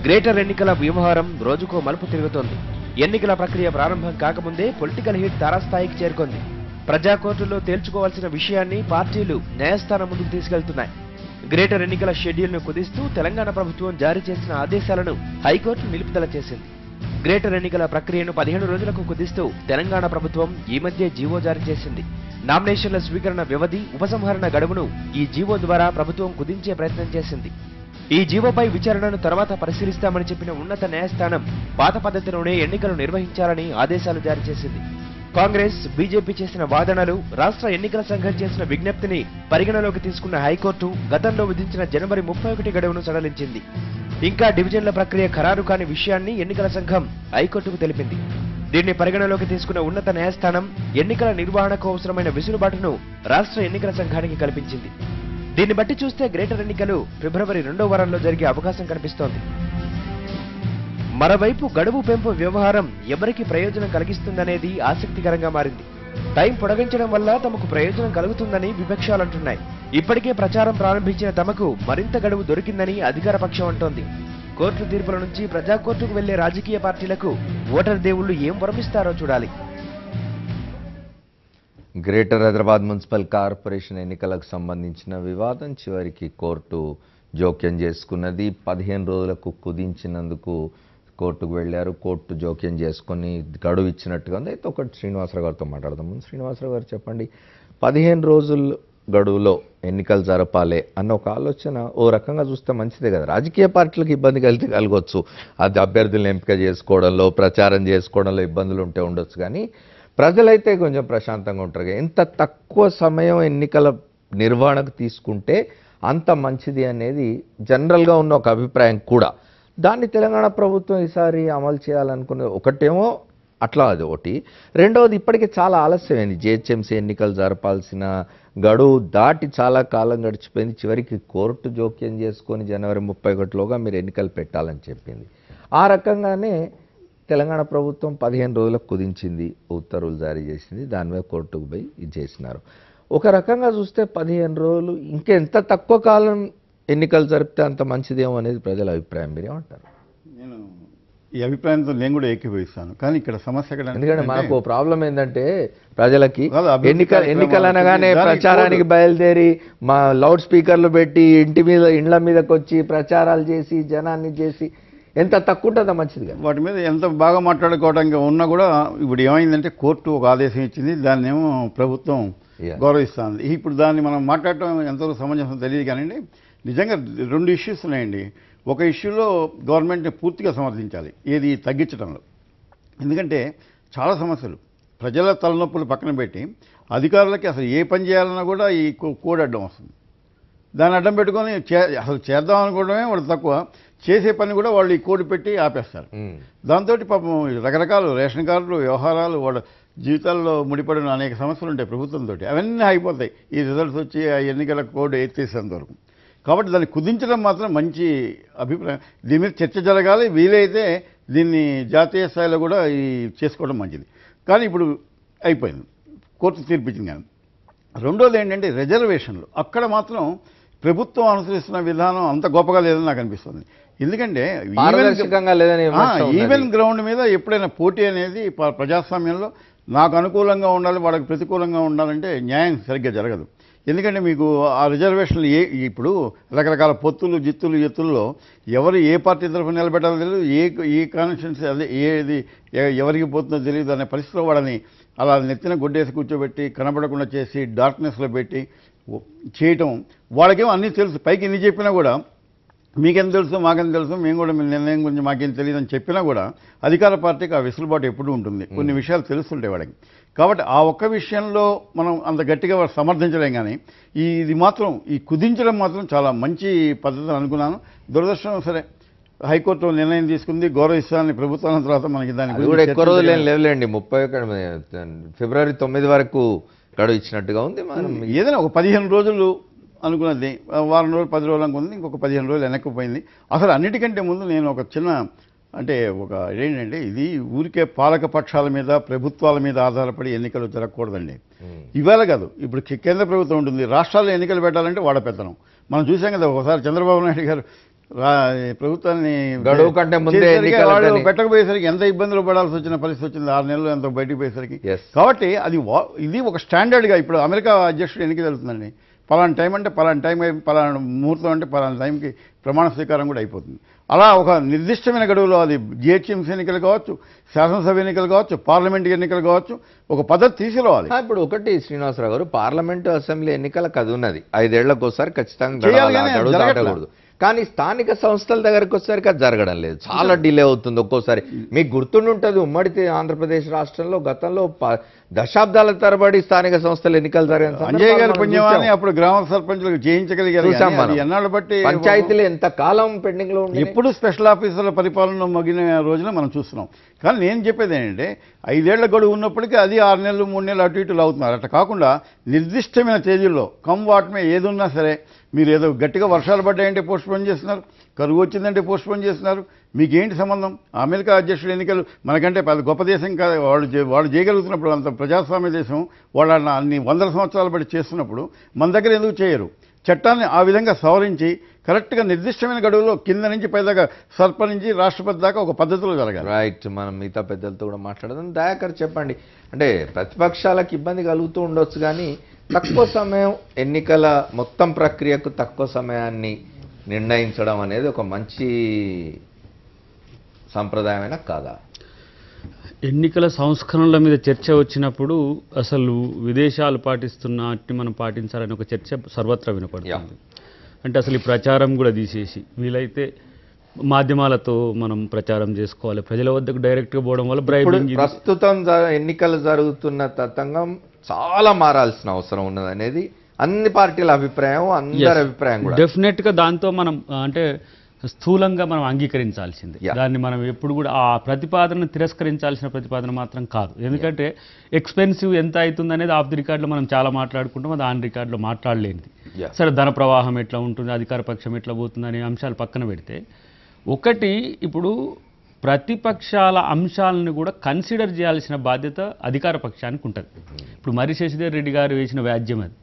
Greater ఎన్నికల వ్యవహారం రోజుకో మలుపు తిరుగుతోంది. ఎన్నికల ప్రక్రియ ప్రారంభం కాకముందే పొలిటికల్ హీట్ తారాస్థాయికి చేరుకుంది. ప్రజా కోర్టులో తేల్చుకోవాల్సిన విషయాన్ని పార్టీలు న్యాయస్థానం ముందుకు తీసుకెళ్తున్నాయి. గ్రేటర్ ఎన్నికల షెడ్యూల్ను కుదిస్తూ తెలంగాణ ప్రభుత్వం జారీ చేసిన ఆదేశాలను హైకోర్టు నిలుపుదల చేసింది. గ్రేటర్ ఎన్నికల ప్రక్రియను 15 రోజులకు కుదిస్తూ తెలంగాణ ప్రభుత్వం ఈ మధ్య జీవో జారీ చేసింది. నామినేషన్ల స్వీకరణ వ్యవధి, ఉపసంహరణ గడువును ఈ జీవో ద్వారా ప్రభుత్వం కుదించే ప్రయత్నం చేసింది. ఈ జీవోపై విచారణను తర్వాత పరిశీలిస్తామని చెప్పిన ఉన్నత న్యాయస్థానం పాత పద్ధతిలోనే ఎన్నికలు నిర్వహించాలని ఆదేశాలు జారీ చేసింది. కాంగ్రెస్, బీజేపీ చేసిన వాదనలు, రాష్ట్ర ఎన్నికల సంఘం చేసిన విజ్ఞప్తిని పరిగణలోకి తీసుకున్న హైకోర్టు గతంలో విధించిన జనవరి 31 గడువును సడలించింది. ఇంకా డివిజన్ల ప్రక్రియ ఖరారు కాని విషయాన్ని ఎన్నికల సంఘం హైకోర్టుకు తెలిపింది. దీన్ని పరిగణలోకి తీసుకున్న ఉన్నత న్యాయస్థానం ఎన్నికల నిర్వహణకు అవసరమైన వెసులుబాటును రాష్ట్ర ఎన్నికల సంఘానికి కల్పించింది. దీన్ని బట్టి చూస్తే గ్రేటర్ ఎన్నికలు ఫిబ్రవరి 2వ వారంలో జరిగే అవకాశం కనిపిస్తోంది. మరోవైపు గడువు పెంపు వ్యవహారం ఎవరికి ప్రయోజనం కలిగిస్తుందనేది ఆసక్తికరంగా మారింది. టైం పొడిగించడం వల్ల తమకు ప్రయోజనం కలుగుతుందని విపక్షాలంటున్నాయి. ఇప్పటికే ప్రచారం ప్రారంభించిన తమకు మరింత గడువు దొరికిందని అధికార పక్షం అంటోంది. కోర్టు తీర్పుల నుంచి ప్రజా కోర్టుకు వెళ్లే రాజకీయ పార్టీలకు ఓటర్ దేవుళ్లు ఏం వరమిస్తారో చూడాలి. గ్రేటర్ హైదరాబాద్ మున్సిపల్ కార్పొరేషన్ ఎన్నికలకు సంబంధించిన వివాదం చివరికి కోర్టు జోక్యం చేసుకున్నది. 15 రోజులకు కుదించినందుకు కోర్టుకు వెళ్ళారు. కోర్టు జోక్యం చేసుకుని గడువు ఇచ్చినట్టుగా ఉంది. అయితే ఒకటి శ్రీనివాసరావు గారితో మాట్లాడదాం. శ్రీనివాసరావు గారు చెప్పండి, 15 రోజుల గడువులో ఎన్నికలు జరపాలి అన్న ఒక ఆలోచన ఓ రకంగా చూస్తే మంచిదే కదా. రాజకీయ పార్టీలకు ఇబ్బంది కలగవచ్చు, అది అభ్యర్థులను ఎంపిక చేసుకోవడంలో, ప్రచారం చేసుకోవడంలో ఇబ్బందులు ఉంటే ఉండొచ్చు, కానీ ప్రజలైతే కొంచెం ప్రశాంతంగా ఉంటారు. ఎంత తక్కువ సమయం ఎన్నికల నిర్వహణకు తీసుకుంటే అంత మంచిది అనేది జనరల్గా ఉన్న ఒక అభిప్రాయం కూడా. దాన్ని తెలంగాణ ప్రభుత్వం ఈసారి అమలు చేయాలనుకునే ఒకటేమో అట్లా, అది ఒకటి. రెండవది, ఇప్పటికే చాలా ఆలస్యమైంది. జిహెచ్ఎంసీ ఎన్నికలు జరపాల్సిన గడువు దాటి చాలా కాలం గడిచిపోయింది. చివరికి కోర్టు జోక్యం చేసుకొని జనవరి 31లోగా మీరు ఎన్నికలు పెట్టాలని చెప్పింది. ఆ రకంగానే తెలంగాణ ప్రభుత్వం 15 రోజులకు కుదించింది, ఉత్తర్వులు జారీ చేసింది. దాని మీద కోర్టుకు పోయి ఇది చేసినారు. ఒక రకంగా చూస్తే 15 రోజులు ఇంకెంత తక్కువ కాలం ఎన్నికలు జరిపితే అంత మంచిదేమో అనేది ప్రజల అభిప్రాయం. మీరేమంటారు? నేను ఈ అభిప్రాయంతో నేను కూడా ఏకీభవిస్తాను. కానీ ఇక్కడ సమస్య ఎందుకంటే మనకు ప్రాబ్లం ఏంటంటే ప్రజలకి ఎన్నికలు అనగానే ప్రచారానికి బయలుదేరి మా లౌడ్ స్పీకర్లు పెట్టి ఇండ్ల మీదకి వచ్చి ప్రచారాలు చేసి జనాన్ని చేసి ఎంత తక్కువ ఉంటుందో మంచిది కదా. వాటి మీద ఎంత బాగా మాట్లాడుకోవడానికి ఉన్నా కూడా ఇప్పుడు ఏమైందంటే కోర్టు ఒక ఆదేశం ఇచ్చింది, దాన్ని ఏమో ప్రభుత్వం గౌరవిస్తుంది. ఇప్పుడు దాన్ని మనం మాట్లాడటం ఎంతవరకు సమంజసం తెలియదు. కానీ నిజంగా 2 ఇష్యూస్ ఉన్నాయండి. ఒక ఇష్యూలో గవర్నమెంట్ని పూర్తిగా సమర్థించాలి, ఏది తగ్గించడంలో. ఎందుకంటే చాలా సమస్యలు, ప్రజల తలనొప్పులు పక్కన పెట్టి అధికారులకి అసలు ఏ పని చేయాలన్నా కూడా ఈ కోడ్ అడ్డం వస్తుంది. దాన్ని అడ్డం పెట్టుకొని అసలు చేద్దాం అనుకోవడమే వాళ్ళు తక్కువ, చేసే పని కూడా వాళ్ళు ఈ కోడ్ పెట్టి ఆపేస్తారు. దాంతో పాపం రకరకాల రేషన్ కార్డులు, వ్యవహారాలు, వాళ్ళ జీవితాల్లో ముడిపడిన అనేక సమస్యలు ఉంటాయి ప్రభుత్వంతో. అవన్నీ అయిపోతాయి ఈ రిజల్ట్స్ వచ్చి ఆ ఎన్నికల కోడ్ ఎత్తేసేంత వరకు. కాబట్టి దాన్ని కుదించడం మాత్రం మంచి అభిప్రాయం. దీని మీద చర్చ జరగాలి, వీలైతే దీన్ని జాతీయ స్థాయిలో కూడా ఈ చేసుకోవడం మంచిది. కానీ ఇప్పుడు అయిపోయింది, కోర్టు తీర్పిచ్చింది. కానీ రెండోది ఏంటంటే రిజర్వేషన్లు. అక్కడ మాత్రం ప్రభుత్వం అనుసరిస్తున్న విధానం అంత గొప్పగా లేదని నాకు అనిపిస్తుంది. ఎందుకంటే ఈవెన్ గ్రౌండ్ మీద ఎప్పుడైనా పోటీ అనేది ప్రజాస్వామ్యంలో నాకు అనుకూలంగా ఉండాలి, వాళ్ళకి ప్రతికూలంగా ఉండాలంటే న్యాయం సరిగ్గా జరగదు. ఎందుకంటే మీకు ఆ రిజర్వేషన్లు ఇప్పుడు రకరకాల పొత్తులు, జిత్తులు, ఎత్తుల్లో ఎవరు ఏ పార్టీ తరఫున నిలబెట్టాలో తెలియదు, ఏ కాన్స్టిట్యున్సీ అదే ఏది ఎవరికి పోతుందో తెలియదు అనే పరిస్థితిలో వాళ్ళని అలా నెత్తిన గుడ్డేసి కూర్చోబెట్టి కనబడకుండా చేసి డార్క్నెస్లో పెట్టి చేయటం. వాళ్ళకేమో అన్నీ తెలుసు, పైకి ఎన్ని చెప్పినా కూడా మీకేం తెలుసు, మాకేం తెలుసు, మేము కూడా మీ నిర్ణయం గురించి మాకేం తెలియదు అని చెప్పినా కూడా అధికార పార్టీకి ఆ వెసులుబాటు ఎప్పుడూ ఉంటుంది. కొన్ని విషయాలు తెలుస్తుంటాయి వాళ్ళకి. కాబట్టి ఆ ఒక్క విషయంలో మనం అంత గట్టిగా వాళ్ళు సమర్థించలేం. కానీ ఇది మాత్రం ఈ కుదించడం మాత్రం చాలా మంచి పద్ధతి అనుకున్నాను. దురదృష్టం సరే హైకోర్టు నిర్ణయం తీసుకుంది, గౌరవిస్తానని ప్రభుత్వం తర్వాత మనకి దాని కూడా ఎక్కువ రోజులు ఏం లేవులేండి. 31 ఫిబ్రవరి 9 వరకు గడువు ఇచ్చినట్టుగా ఉంది. మనం ఏదైనా ఒక 15 రోజులు అనుకున్నది, వారం రోజులు 10 రోజులు అనుకున్నది, ఇంకొక 15 రోజులు వెనక్కిపోయింది. అసలు అన్నిటికంటే ముందు నేను ఒక చిన్న అంటే ఒక ఏంటంటే ఇది ఊరికే పాలక పక్షాల మీద, ప్రభుత్వాల మీద ఆధారపడి ఎన్నికలు జరగకూడదండి. ఇవాళ కాదు, ఇప్పుడు కేంద్ర ప్రభుత్వం ఉంటుంది, రాష్ట్రాల్లో ఎన్నికలు పెట్టాలంటే వాడ పెత్తనం. మనం చూసాం కదా, ఒకసారి చంద్రబాబు నాయుడు గారు ప్రభుత్వాన్ని గడువు కంటే ముందే చేసేసరికి ఎన్నికలని. వాళ్ళు పెట్టకపోయేసరికి ఎంత ఇబ్బందులు పడాల్సి వచ్చిన పరిస్థితి వచ్చింది 6 నెలలు ఎంత బయటికి పోయేసరికి. Yes. కాబట్టి అది ఇది ఒక స్టాండర్డ్గా ఇప్పుడు అమెరికా అధ్యక్షుడు ఎన్నిక జరుగుతుందండి. పలానా టైం అంటే పలానా టైం, పలానా ముహూర్తం అంటే పలానా టైంకి ప్రమాణ స్వీకారం కూడా అయిపోతుంది. అలా ఒక నిర్దిష్టమైన గడువులో అది జిహెచ్ఎంసీ ఎన్నికలు కావచ్చు, శాసనసభ ఎన్నికలు కావచ్చు, పార్లమెంట్ ఎన్నికలు కావచ్చు, ఒక పద్ధతి తీసుకురావాలి. ఇప్పుడు ఒకటి శ్రీనివాసరావు గారు, పార్లమెంటు అసెంబ్లీ ఎన్నికలకు అది ఉన్నది, 5 ఏళ్లకోసారి ఖచ్చితంగా చేయాలి గడవాలి, కానీ గడువు జరగట్లా. దాటకూడదు. కానీ స్థానిక సంస్థల దగ్గరకు వచ్చేసరికి అది జరగడం లేదు, చాలా డిలే అవుతుంది. ఒక్కోసారి మీకు గుర్తుండుంటుంది, ఉమ్మడి ఆంధ్రప్రదేశ్ రాష్ట్రంలో గతంలో దశాబ్దాల తరబడి స్థానిక సంస్థల ఎన్నికలు జరిగిన అంజయ్ గారి పుణ్యమాన్ని అప్పుడు గ్రామ సర్పంచులకు చేయించగలిగారు. చూసాం మనం. అది ఎన్నాళ్ళు బట్టి పంచాయతీలు ఎంత కాలం పెండింగ్ లో ఉంది. ఎప్పుడు స్పెషల్ ఆఫీసర్ల పరిపాలన మగిన రోజున మనం చూస్తున్నాం. కానీ నేను చెప్పేది ఏంటంటే 5 ఏళ్ల గడువు ఉన్నప్పటికీ అది 6 నెలలు 3 నెలలు అటు ఇటు అవుతున్నారు. అట్లా కాకుండా నిర్దిష్టమైన తేదీల్లో వాటమే ఏది ఉన్నా సరే, మీరు ఏదో గట్టిగా వర్షాలు పడ్డాయంటే పోస్ట్పోన్ చేస్తున్నారు, కరువు వచ్చిందంటే పోస్ట్పోన్ చేస్తున్నారు. మీకేంటి సంబంధం? అమెరికా అధ్యక్షుడు ఎన్నికలు మనకంటే పెద్ద గొప్ప దేశం కాదు, వాళ్ళు చేయగలుగుతున్నప్పుడు, అంత ప్రజాస్వామ్య దేశం, వాళ్ళు అన్ని వందల సంవత్సరాలు బట్టి చేస్తున్నప్పుడు మన దగ్గర ఎందుకు చేయరు? చట్టాన్ని ఆ విధంగా సవరించి కరెక్ట్గా నిర్దిష్టమైన గడువులో కింద నుంచి పైదాకా సర్పంచ్ నుంచి రాష్ట్రపతి దాకా ఒక పద్ధతిలో జరగాలి. రైట్. మనం మిగతా పెద్దలతో కూడా మాట్లాడదాం. దయాకర్ చెప్పండి, అంటే ప్రతిపక్షాలకు ఇబ్బంది కలుగుతూ ఉండొచ్చు, కానీ తక్కువ సమయం, ఎన్నికల మొత్తం ప్రక్రియకు తక్కువ సమయాన్ని నిర్ణయించడం అనేది ఒక మంచి సంప్రదాయమైన కాదా? ఎన్నికల సంస్కరణల మీద చర్చ వచ్చినప్పుడు అసలు విదేశాలు పాటిస్తున్నట్టు మనం పాటించాలని ఒక చర్చ సర్వత్రా వినపడుతుంది. అంటే అసలు ఈ ప్రచారం కూడా తీసేసి వీలైతే మాధ్యమాలతో మనం ప్రచారం చేసుకోవాలి, ప్రజల వద్దకు డైరెక్ట్గా పోవడం వల్ల బ్రైబింగ్. ప్రస్తుతం ఎన్నికలు జరుగుతున్న తతంగం చాలా మారాల్సిన అవసరం ఉన్నది అనేది అన్ని పార్టీల అభిప్రాయం, అందరి అభిప్రాయం కూడా. డెఫినెట్గా దాంతో మనం అంటే స్థూలంగా మనం అంగీకరించాల్సిందే. దాన్ని మనం ఎప్పుడు కూడా ఆ ప్రతిపాదనను తిరస్కరించాల్సిన ప్రతిపాదన మాత్రం కాదు. ఎందుకంటే ఎక్స్పెన్సివ్ ఎంత అవుతుంది అనేది ఆఫ్ ది రికార్డులో మనం చాలా మాట్లాడుకుంటాం, అది ఆన్ రికార్డులో మాట్లాడలేనిది. సరే, ధన ప్రవాహం ఎట్లా ఉంటుంది, అధికార పక్షం ఎట్లా పోతుంది అనే అంశాలు పక్కన పెడితే, ఒకటి ఇప్పుడు ప్రతిపక్షాల అంశాలను కూడా కన్సిడర్ చేయాల్సిన బాధ్యత అధికార పక్షానికి ఉంటుంది. ఇప్పుడు మరి శశిధర్ రెడ్డి గారు వేసిన వ్యాజ్యం అది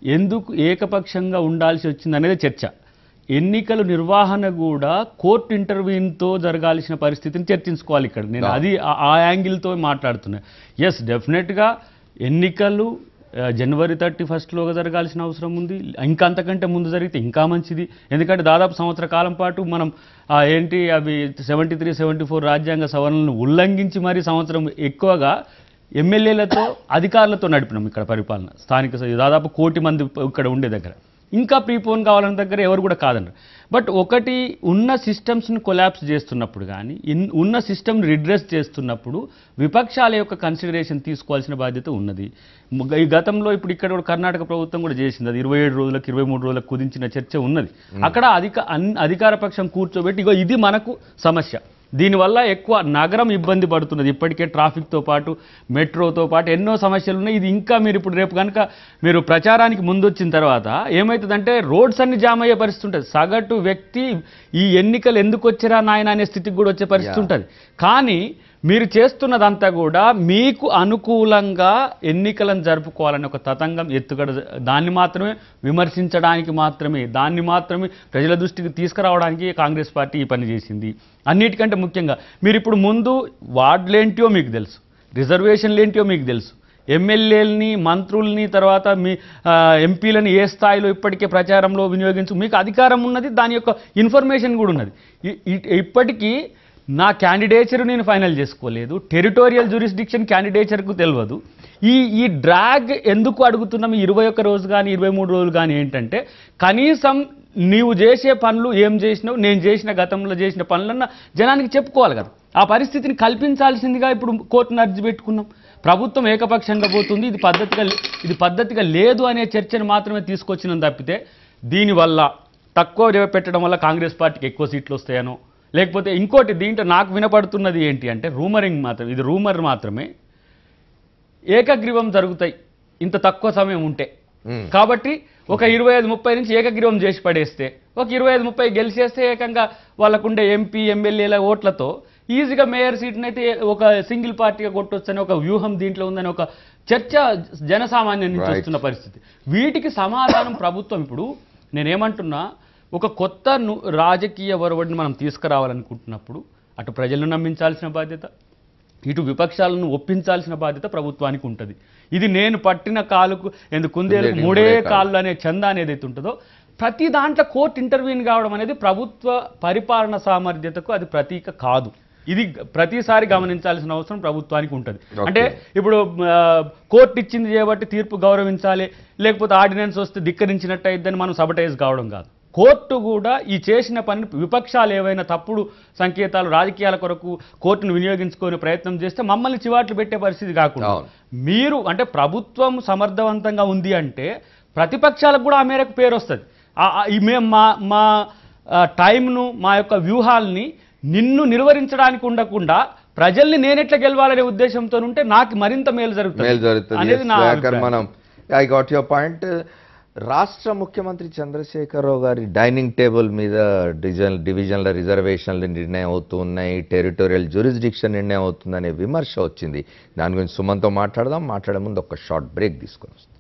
ఎందుకు ఏకపక్షంగా ఉండాల్సి వచ్చింది అనేది చర్చ. ఎన్నికల నిర్వహణ కూడా కోర్టు ఇంటర్వ్యూతో జరగాల్సిన పరిస్థితిని చర్చించుకోవాలి. ఇక్కడ నేను అది ఆ యాంగిల్తో మాట్లాడుతున్నా. ఎస్, డెఫినెట్గా ఎన్నికలు జనవరి 31 జరగాల్సిన అవసరం ఉంది. ఇంకా అంతకంటే ముందు జరిగితే ఇంకా మంచిది. ఎందుకంటే దాదాపు సంవత్సర కాలం పాటు మనం ఏంటి అవి 73, 74 రాజ్యాంగ సవరణలను ఉల్లంఘించి మరీ సంవత్సరం ఎక్కువగా ఎమ్మెల్యేలతో అధికారులతో నడిపినాం ఇక్కడ పరిపాలన. స్థానిక దాదాపు 1 కోటి మంది ఇక్కడ ఉండే దగ్గర ఇంకా ప్రీపోన్ కావాలన్న దగ్గర ఎవరు కూడా కాదన్నారు. బట్ ఒకటి, ఉన్న సిస్టమ్స్ని కొలాప్స్ చేస్తున్నప్పుడు కానీ ఉన్న సిస్టమ్ని రిడ్రెస్ చేస్తున్నప్పుడు విపక్షాల యొక్క కన్సిడరేషన్ తీసుకోవాల్సిన బాధ్యత ఉన్నది. ఈ గతంలో ఇప్పుడు ఇక్కడ కూడా కర్ణాటక ప్రభుత్వం కూడా చేసింది, అది 27 రోజులకు 23 రోజులకు కుదించిన చర్చ ఉన్నది. అక్కడ అధికార పక్షం కూర్చోబెట్టి ఇగో ఇది మనకు సమస్య, దీనివల్ల ఎక్కువ నగరం ఇబ్బంది పడుతున్నది, ఇప్పటికే ట్రాఫిక్తో పాటు మెట్రోతో పాటు ఎన్నో సమస్యలు ఉన్నాయి. ఇది ఇంకా మీరు ఇప్పుడు రేపు కనుక మీరు ప్రచారానికి ముందు వచ్చిన తర్వాత ఏమవుతుందంటే రోడ్స్ అన్ని జామ్ అయ్యే పరిస్థితి ఉంటుంది. సగటు వ్యక్తి ఈ ఎన్నికలు ఎందుకు వచ్చారా నాయన అనే స్థితికి కూడా వచ్చే పరిస్థితి ఉంటుంది. కానీ మీరు చేస్తున్నదంతా కూడా మీకు అనుకూలంగా ఎన్నికలను జరుపుకోవాలని ఒక తతంగం ఎత్తుగడ, దాన్ని మాత్రమే విమర్శించడానికి మాత్రమే, దాన్ని మాత్రమే ప్రజల దృష్టికి తీసుకురావడానికి కాంగ్రెస్ పార్టీ ఈ పని చేసింది. అన్నిటికంటే ముఖ్యంగా మీరు ఇప్పుడు ముందు వార్డులేంటియో మీకు తెలుసు, రిజర్వేషన్లు ఏంటియో మీకు తెలుసు, ఎమ్మెల్యేలని, మంత్రుల్ని, తర్వాత మీ ఎంపీలని ఏ స్థాయిలో ఇప్పటికే ప్రచారంలో వినియోగించు మీకు అధికారం ఉన్నది, దాని యొక్క ఇన్ఫర్మేషన్ కూడా ఉన్నది. ఇప్పటికీ నా క్యాండిడేచర్ నేను ఫైనల్ చేసుకోలేదు, టెరిటోరియల్ జ్యూరిస్డిక్షన్ క్యాండిడేచర్కు తెలియదు. ఈ డ్రాగ్ ఎందుకు అడుగుతున్నాం 21 రోజు కానీ 23 రోజులు కానీ ఏంటంటే, కనీసం నీవు చేసే పనులు ఏం చేసినావు, నేను చేసిన గతంలో చేసిన పనులన్న జనానికి చెప్పుకోవాలి కదా. ఆ పరిస్థితిని కల్పించాల్సిందిగా ఇప్పుడు కోర్టును అర్జీ పెట్టుకున్నాం. ప్రభుత్వం ఏకపక్షంగా పోతుంది, ఇది పద్ధతిగా లేదు అనే చర్చను మాత్రమే తీసుకొచ్చినాం తప్పితే, దీనివల్ల తక్కువ పెట్టడం వల్ల కాంగ్రెస్ పార్టీకి ఎక్కువ సీట్లు వస్తాయనో, లేకపోతే ఇంకోటి దీంట్లో నాకు వినపడుతున్నది ఏంటి అంటే రూమరింగ్ మాత్రమే, ఇది రూమర్ మాత్రమే, ఏకగ్రీవం జరుగుతాయి ఇంత తక్కువ సమయం ఉంటే. కాబట్టి ఒక 25-30 నుంచి ఏకగ్రీవం చేసి పడేస్తే, ఒక 25-30 గెలిచేస్తే ఏకంగా వాళ్ళకుండే ఎంపీ ఎమ్మెల్యేల ఓట్లతో ఈజీగా మేయర్ సీట్ని అయితే ఒక సింగిల్ పార్టీగా కొట్టొచ్చని ఒక వ్యూహం దీంట్లో ఉందని ఒక చర్చ జనసామాన్యం నుంచి వస్తున్న పరిస్థితి. వీటికి సమాధానం ప్రభుత్వం. ఇప్పుడు నేనేమంటున్నా, ఒక కొత్త రాజకీయ ఒరవడిని మనం తీసుకురావాలనుకుంటున్నప్పుడు అటు ప్రజలను నమ్మించాల్సిన బాధ్యత, ఇటు విపక్షాలను ఒప్పించాల్సిన బాధ్యత ప్రభుత్వానికి ఉంటుంది. ఇది నేను పట్టిన కాలుకు కుందేలకు మూడే కాళ్ళు అనే చందా అనేది ఉంటుందో ప్రతి దాంట్లో కోర్టు ఇంటర్వ్యూన్ కావడం అనేది ప్రభుత్వ పరిపాలన సామర్థ్యతకు అది ప్రతీక కాదు. ఇది ప్రతిసారి గమనించాల్సిన అవసరం ప్రభుత్వానికి ఉంటుంది. అంటే ఇప్పుడు కోర్టు ఇచ్చింది చేయబట్టి తీర్పు గౌరవించాలి, లేకపోతే ఆర్డినెన్స్ వస్తే ధిక్కరించినట్టు అయిద్దని మనం సబటైజ్ కావడం కాదు. కోర్టు కూడా ఈ చేసిన పని విపక్షాలు ఏవైనా తప్పుడు సంకేతాలు రాజకీయాల కొరకు కోర్టును వినియోగించుకునే ప్రయత్నం చేస్తే మమ్మల్ని చివాట్లు పెట్టే పరిస్థితి కాకుండా మీరు అంటే ప్రభుత్వం సమర్థవంతంగా ఉంది అంటే ప్రతిపక్షాలకు కూడా ఆ మేరకు పేరు వస్తుంది. మేము మా టైంను మా యొక్క వ్యూహాల్ని నిన్ను నిర్వహించడానికి ఉండకుండా ప్రజల్ని నేనెట్లా గెలవాలనే ఉద్దేశంతో ఉంటే నాకు మరింత మేలు జరుగుతుంది అనేది నా అభిప్రాయం. I got your point. రాష్ట్ర ముఖ్యమంత్రి చంద్రశేఖరరావు గారి డైనింగ్ టేబుల్ మీద డివిజన్ల రిజర్వేషన్లు నిర్ణయం అవుతున్నాయి, టెరిటోరియల్ జ్యూరిస్డిక్షన్ నిర్ణయం అవుతుందనే విమర్శ వచ్చింది. దాని గురించి సుమన్తో మాట్లాడదాం. మాట్లాడే ముందు ఒక షార్ట్ బ్రేక్ తీసుకొని వస్తాం.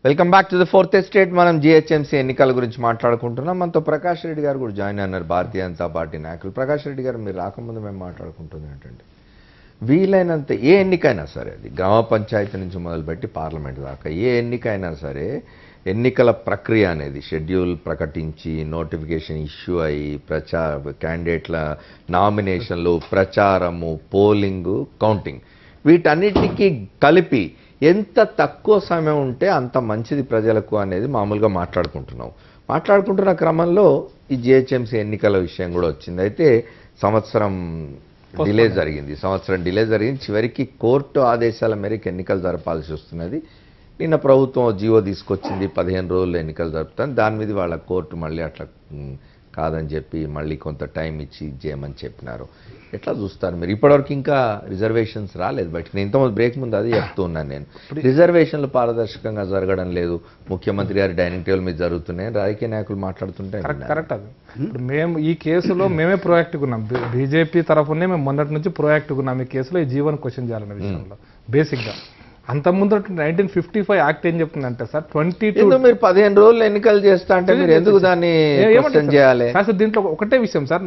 Welcome back to the fourth estate. మనం జిహెచ్ఎంసీ ఎన్నికల గురించి మాట్లాడుకుంటున్నాం. మనతో ప్రకాష్ రెడ్డి గారు కూడా జాయిన్ అయినారు, భారతీయ జనతా పార్టీ నాయకులు. ప్రకాష్ రెడ్డి గారు, మీరు రాకముందు మేము మాట్లాడుకుంటుంది ఏంటంటే వీలైనంత ఏ ఎన్నికైనా సరే, అది గ్రామ పంచాయతీ నుంచి మొదలుపెట్టి పార్లమెంట్ దాకా ఏ ఎన్నికైనా సరే ఎన్నికల ప్రక్రియ అనేది షెడ్యూల్ ప్రకటించి నోటిఫికేషన్ ఇష్యూ అయ్యి క్యాండిడేట్ల నామినేషన్లు, ప్రచారము, పోలింగు, కౌంటింగ్ వీటన్నిటికీ కలిపి ఎంత తక్కువ సమయం ఉంటే అంత మంచిది ప్రజలకు అనేది మామూలుగా మాట్లాడుకుంటున్న క్రమంలో ఈ జిహెచ్ఎంసీ ఎన్నికల విషయం కూడా వచ్చింది. అయితే సంవత్సరం డిలే జరిగింది. చివరికి కోర్టు ఆదేశాల మేరకు ఎన్నికలు జరపాల్సి వస్తున్నది. నిన్న ప్రభుత్వం జీవో తీసుకొచ్చింది, 15 రోజులు ఎన్నికలు జరుపుతాను. దాని మీద వాళ్ళ కోర్టు మళ్ళీ అట్లా కాదని చెప్పి మళ్ళీ కొంత టైం ఇచ్చి చేయమని చెప్పినారు. ఎట్లా చూస్తారు మీరు? ఇప్పటివరకు ఇంకా రిజర్వేషన్స్ రాలేదు బయటకు. నేను ఇంతకుముందు బ్రేక్ ముందు అది చెప్తూ ఉన్నాను. నేను రిజర్వేషన్లు పారదర్శకంగా జరగడం లేదు, ముఖ్యమంత్రి గారి డైనింగ్ టేబుల్ మీద జరుగుతున్నాయి, రాజకీయ నాయకులు మాట్లాడుతుంటే కరెక్ట్. అది ఇప్పుడు మేము ఈ కేసులో మేమే ప్రొయాక్టివ్గా ఉన్నాం. బీజేపీ తరఫునే మేము మొదటి నుంచి ప్రొయాక్టివ్గా ఉన్నాం ఈ కేసులో. ఈ జీవన్ క్వశ్చన్ చేయాలనే విషయంలో బేసిక్గా అంతకుముందు 1955 యాక్ట్ ఏం చెప్తుందంటే సార్ 22 మీరు 15 రోజులు ఎన్నికలు చేస్తా అంటే మీరు ఎందుకు దాన్ని చేయాలి? సార్ దీంట్లో ఒకటే విషయం సార్,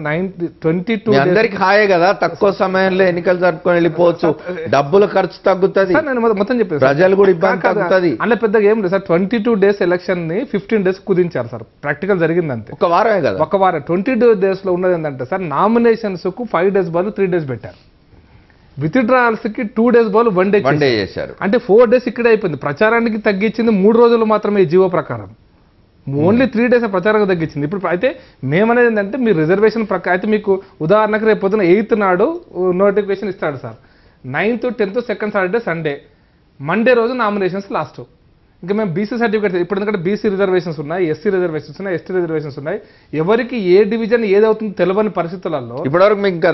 22 అందరికి హాయే కదా, తక్కువ సమయంలో ఎన్నికలు జరుపుకొని వెళ్ళిపోవచ్చు, డబ్బుల ఖర్చు తగ్గుతుంది, నేను మొత్తం చెప్పేది ప్రజలు కూడా ఇబ్బంది తగ్గుతుంది. అలా పెద్దగా ఏం లేదు సార్. 22 డేస్ ఎలక్షన్ ని 15 డేస్ కుదించారు సార్. ప్రాక్టికల్ జరిగింది అంతే, ఒక వారమే కదా. ఒక వారం. 22 డేస్ లో ఉన్నది ఏంటంటే సార్, నామినేషన్స్ కు 5 డేస్ బదులు 3 డేస్ పెట్టారు. విత్డ్రాయల్స్ కి 2 డేస్ బదులు 1 డే చేశారు. అంటే 4 డేస్ ఇక్కడే అయిపోయింది. ప్రచారానికి తగ్గించింది 3 రోజులు మాత్రమే ఈ జీవో ప్రకారం. ఓన్లీ 3 డేస్ ప్రచారానికి తగ్గించింది. ఇప్పుడు అయితే మేమనేది ఏంటంటే మీ రిజర్వేషన్ ప్రకారం అయితే మీకు ఉదాహరణకు రేపు పొద్దున 8th నాడు నోటిఫికేషన్ ఇస్తాడు sir. 9th, 10th second Saturday Sunday, Monday రోజు నామినేషన్స్ లాస్ట్. ఇంకా మేము బీసీ సర్టిఫికేట్ ఇప్పుడు ఎందుకంటే బీసీ రిజర్వేషన్స్ ఉన్నాయి, ఎస్సీ రిజర్వేషన్స్ ఉన్నాయి, ఎస్టీ రిజర్వేషన్స్ ఉన్నాయి. ఎవరికి ఏ డివిజన్ ఏదవుతుందో తెలియని పరిస్థితులలో ఇప్పటివరకు మీకు ఇంకా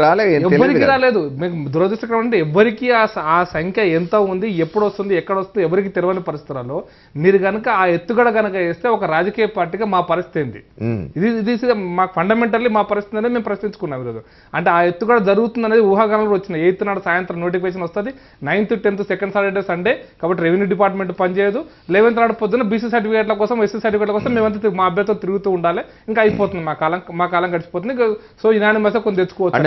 ఎవరికి రాలేదు. మీకు దురదృష్టకరం అంటే ఎవరికి ఆ సంఖ్య ఎంత ఉంది, ఎప్పుడు వస్తుంది, ఎక్కడ వస్తుంది ఎవరికి తెలియని పరిస్థితులలో మీరు కనుక ఆ ఎత్తుగడ కనుక వేస్తే ఒక రాజకీయ పార్టీగా మా పరిస్థితి ఏంది, ఇది మాకు ఫండమెంటల్లీ మా పరిస్థితి అనేది మేము ప్రశ్నించుకున్నాం ఈరోజు. అంటే ఆ ఎత్తుగడ జరుగుతుంది అనేది ఊహాగానాలు వచ్చినాయి. 8th నాడు సాయంత్రం నోటిఫికేషన్ వస్తుంది, 9th, 10th second Saturday Sunday, కాబట్టి రెవెన్యూ డిపార్ట్మెంట్ పనిచేయదు. 11th నాడు పొద్దున బీసీ సర్టిఫికేట్ల కోసం, ఎస్సీ సర్టిఫికేట్ల కోసం మేమంతా మా అభ్యర్థులు తిరుగుతూ ఉండాలి. ఇంకా అయిపోతుంది, మా కాలం గడిచిపోతుంది. సో యునానిమస్ కొంచెం తెచ్చుకోవచ్చు.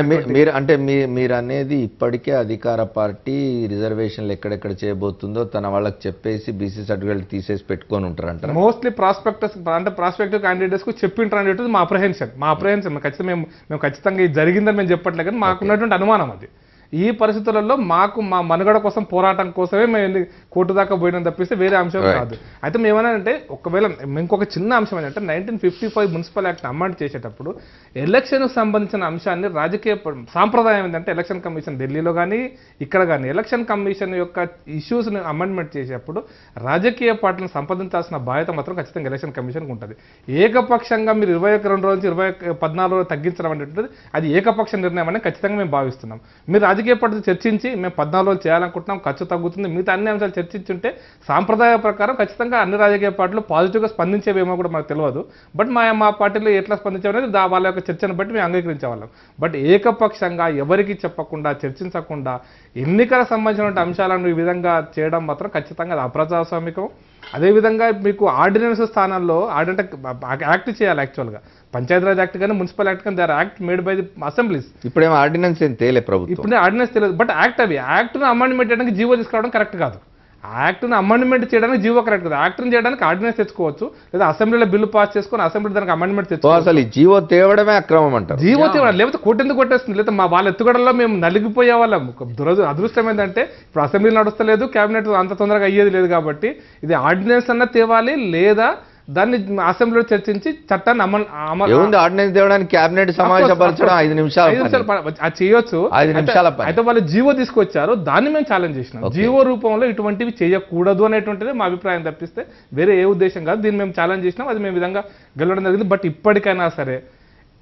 అంటే మీరు అనేది ఇప్పటికే అధికార పార్టీ రిజర్వేషన్లు ఎక్కడెక్కడ చేయబోతుందో తన వాళ్ళకి చెప్పేసి బీసీ సర్టిఫికేట్ తీసేసి పెట్టుకొని ఉంటారంట. మోస్ట్లీ ప్రాస్పెక్టివ్ క్యాండిడేట్స్ కు చెప్పింటారు అనేటువంటి మా అప్రహెన్షన్. మేము ఖచ్చితంగా ఇది జరిగిందని మేము చెప్పట్లేదు, కానీ మాకున్నటువంటి అనుమానం అది. ఈ పరిస్థితులలో మాకు మా మనుగడ కోసం పోరాటం కోసమే మేము కోర్టు దాకా పోయినా తప్పిస్తే వేరే అంశం కాదు. అయితే మేమేమంటే ఒకవేళ ఇంకొక చిన్న అంశం ఏంటంటే 1955 మున్సిపల్ యాక్ట్ అమెండ్ చేసేటప్పుడు ఎలక్షన్కు సంబంధించిన అంశాన్ని రాజకీయ సాంప్రదాయం ఏంటంటే ఎలక్షన్ కమిషన్ ఢిల్లీలో కానీ ఇక్కడ కానీ ఎలక్షన్ కమిషన్ యొక్క ఇష్యూస్ని అమెండ్మెంట్ చేసేటప్పుడు రాజకీయ పార్టీలను సంపాదించాల్సిన బాధ్యత మాత్రం ఖచ్చితంగా ఎలక్షన్ కమిషన్కి ఉంటుంది. ఏకపక్షంగా మీరు 21 రోజు నుంచి 14 రోజులు తగ్గించడం అనేటువంటిది అది ఏకపక్ష నిర్ణయం అని ఖచ్చితంగా మేము భావిస్తున్నాం. మీరు రాజకీయ రాజకీయ పద్ధతి చర్చించి మేము 14 రోజులు చేయాలనుకుంటున్నాం, ఖర్చు తగ్గుతుంది, మిగతా అన్ని అంశాలు చర్చించుంటే సాంప్రదాయ ప్రకారం ఖచ్చితంగా అన్ని రాజకీయ పార్టీలు పాజిటివ్గా స్పందించేవేమో కూడా మనకు తెలియదు. బట్ మా పార్టీలో ఎట్లా స్పందించామనేది వాళ్ళ యొక్క చర్చను బట్టి మేము అంగీకరించేవాళ్ళం. బట్ ఏకపక్షంగా ఎవరికి చెప్పకుండా చర్చించకుండా ఎన్నికలకు సంబంధించిన అంశాలను ఈ విధంగా చేయడం మాత్రం ఖచ్చితంగా అది అప్రజాస్వామికం. అదేవిధంగా మీకు ఆర్డినెన్స్ స్థానాల్లో యాక్ట్ చేయాలి. యాక్చువల్గా పంచాయతీరాజ్ యాక్ట్ కానీ మున్సిపల్ యాక్ట్ కానీ they are act made by the assemblies. ఇప్పుడేమో ఆర్డినెన్స్ ఏం తేలే ప్రభుత్వం, ఇప్పుడే ఆర్డినెన్స్ తెలియదు. బట్ యాక్ట్ అవి యాక్ట్ను అమెండ్మెంట్ చేయడానికి జీవో తీసుకురావడం కరెక్ట్ కాదు. యాక్ట్ను అమెండ్మెంట్ చేయడానికి జీవో కరెక్ట్ కాదు. యాక్ట్ని చేయడానికి ఆర్డినెన్స్ తెచ్చుకోవచ్చు, లేదా అసెంబ్లీలో బిల్లు పాస్ చేసుకొని అసెంబ్లీ దానికి అమెండ్మెంట్ తెచ్చుకోవచ్చు. అసలు ఈ జీవో తేవడమే అక్రమం అంటారు. జీవో తేవడం లేకపోతే కోర్టు ఎందుకు కొట్టేస్తుంది, లేదా వాళ్ళ ఎత్తుగడలో మేము నలిగిపోయే వాళ్ళం. అదృష్టం ఏంటంటే ఇప్పుడు అసెంబ్లీ నడుస్తలేదు, కేబినెట్ అంత తొందరగా అయ్యేది లేదు. కాబట్టి ఇది ఆర్డినెన్స్ అన్న తేవాలి, లేదా దాన్ని అసెంబ్లీలో చర్చించి చట్టాన్ని ఆర్డినెన్స్ తేవడానికి కేబినెట్ సమావేశపరచడం 5 నిమిషాలు అది చేయొచ్చు. 5 నిమిషాల అయితే వాళ్ళు జీవో తీసుకొచ్చారు, దాన్ని మేము ఛాలెంజ్ చేసినాం. జీవో రూపంలో ఇటువంటివి చేయకూడదు అనేటువంటిది మా అభిప్రాయం తప్పిస్తే వేరే ఏ ఉద్దేశం కాదు. దీన్ని మేము ఛాలెంజ్ చేసినాం, అది మేము విధంగా గెలవడం జరిగింది. బట్ ఇప్పటికైనా సరే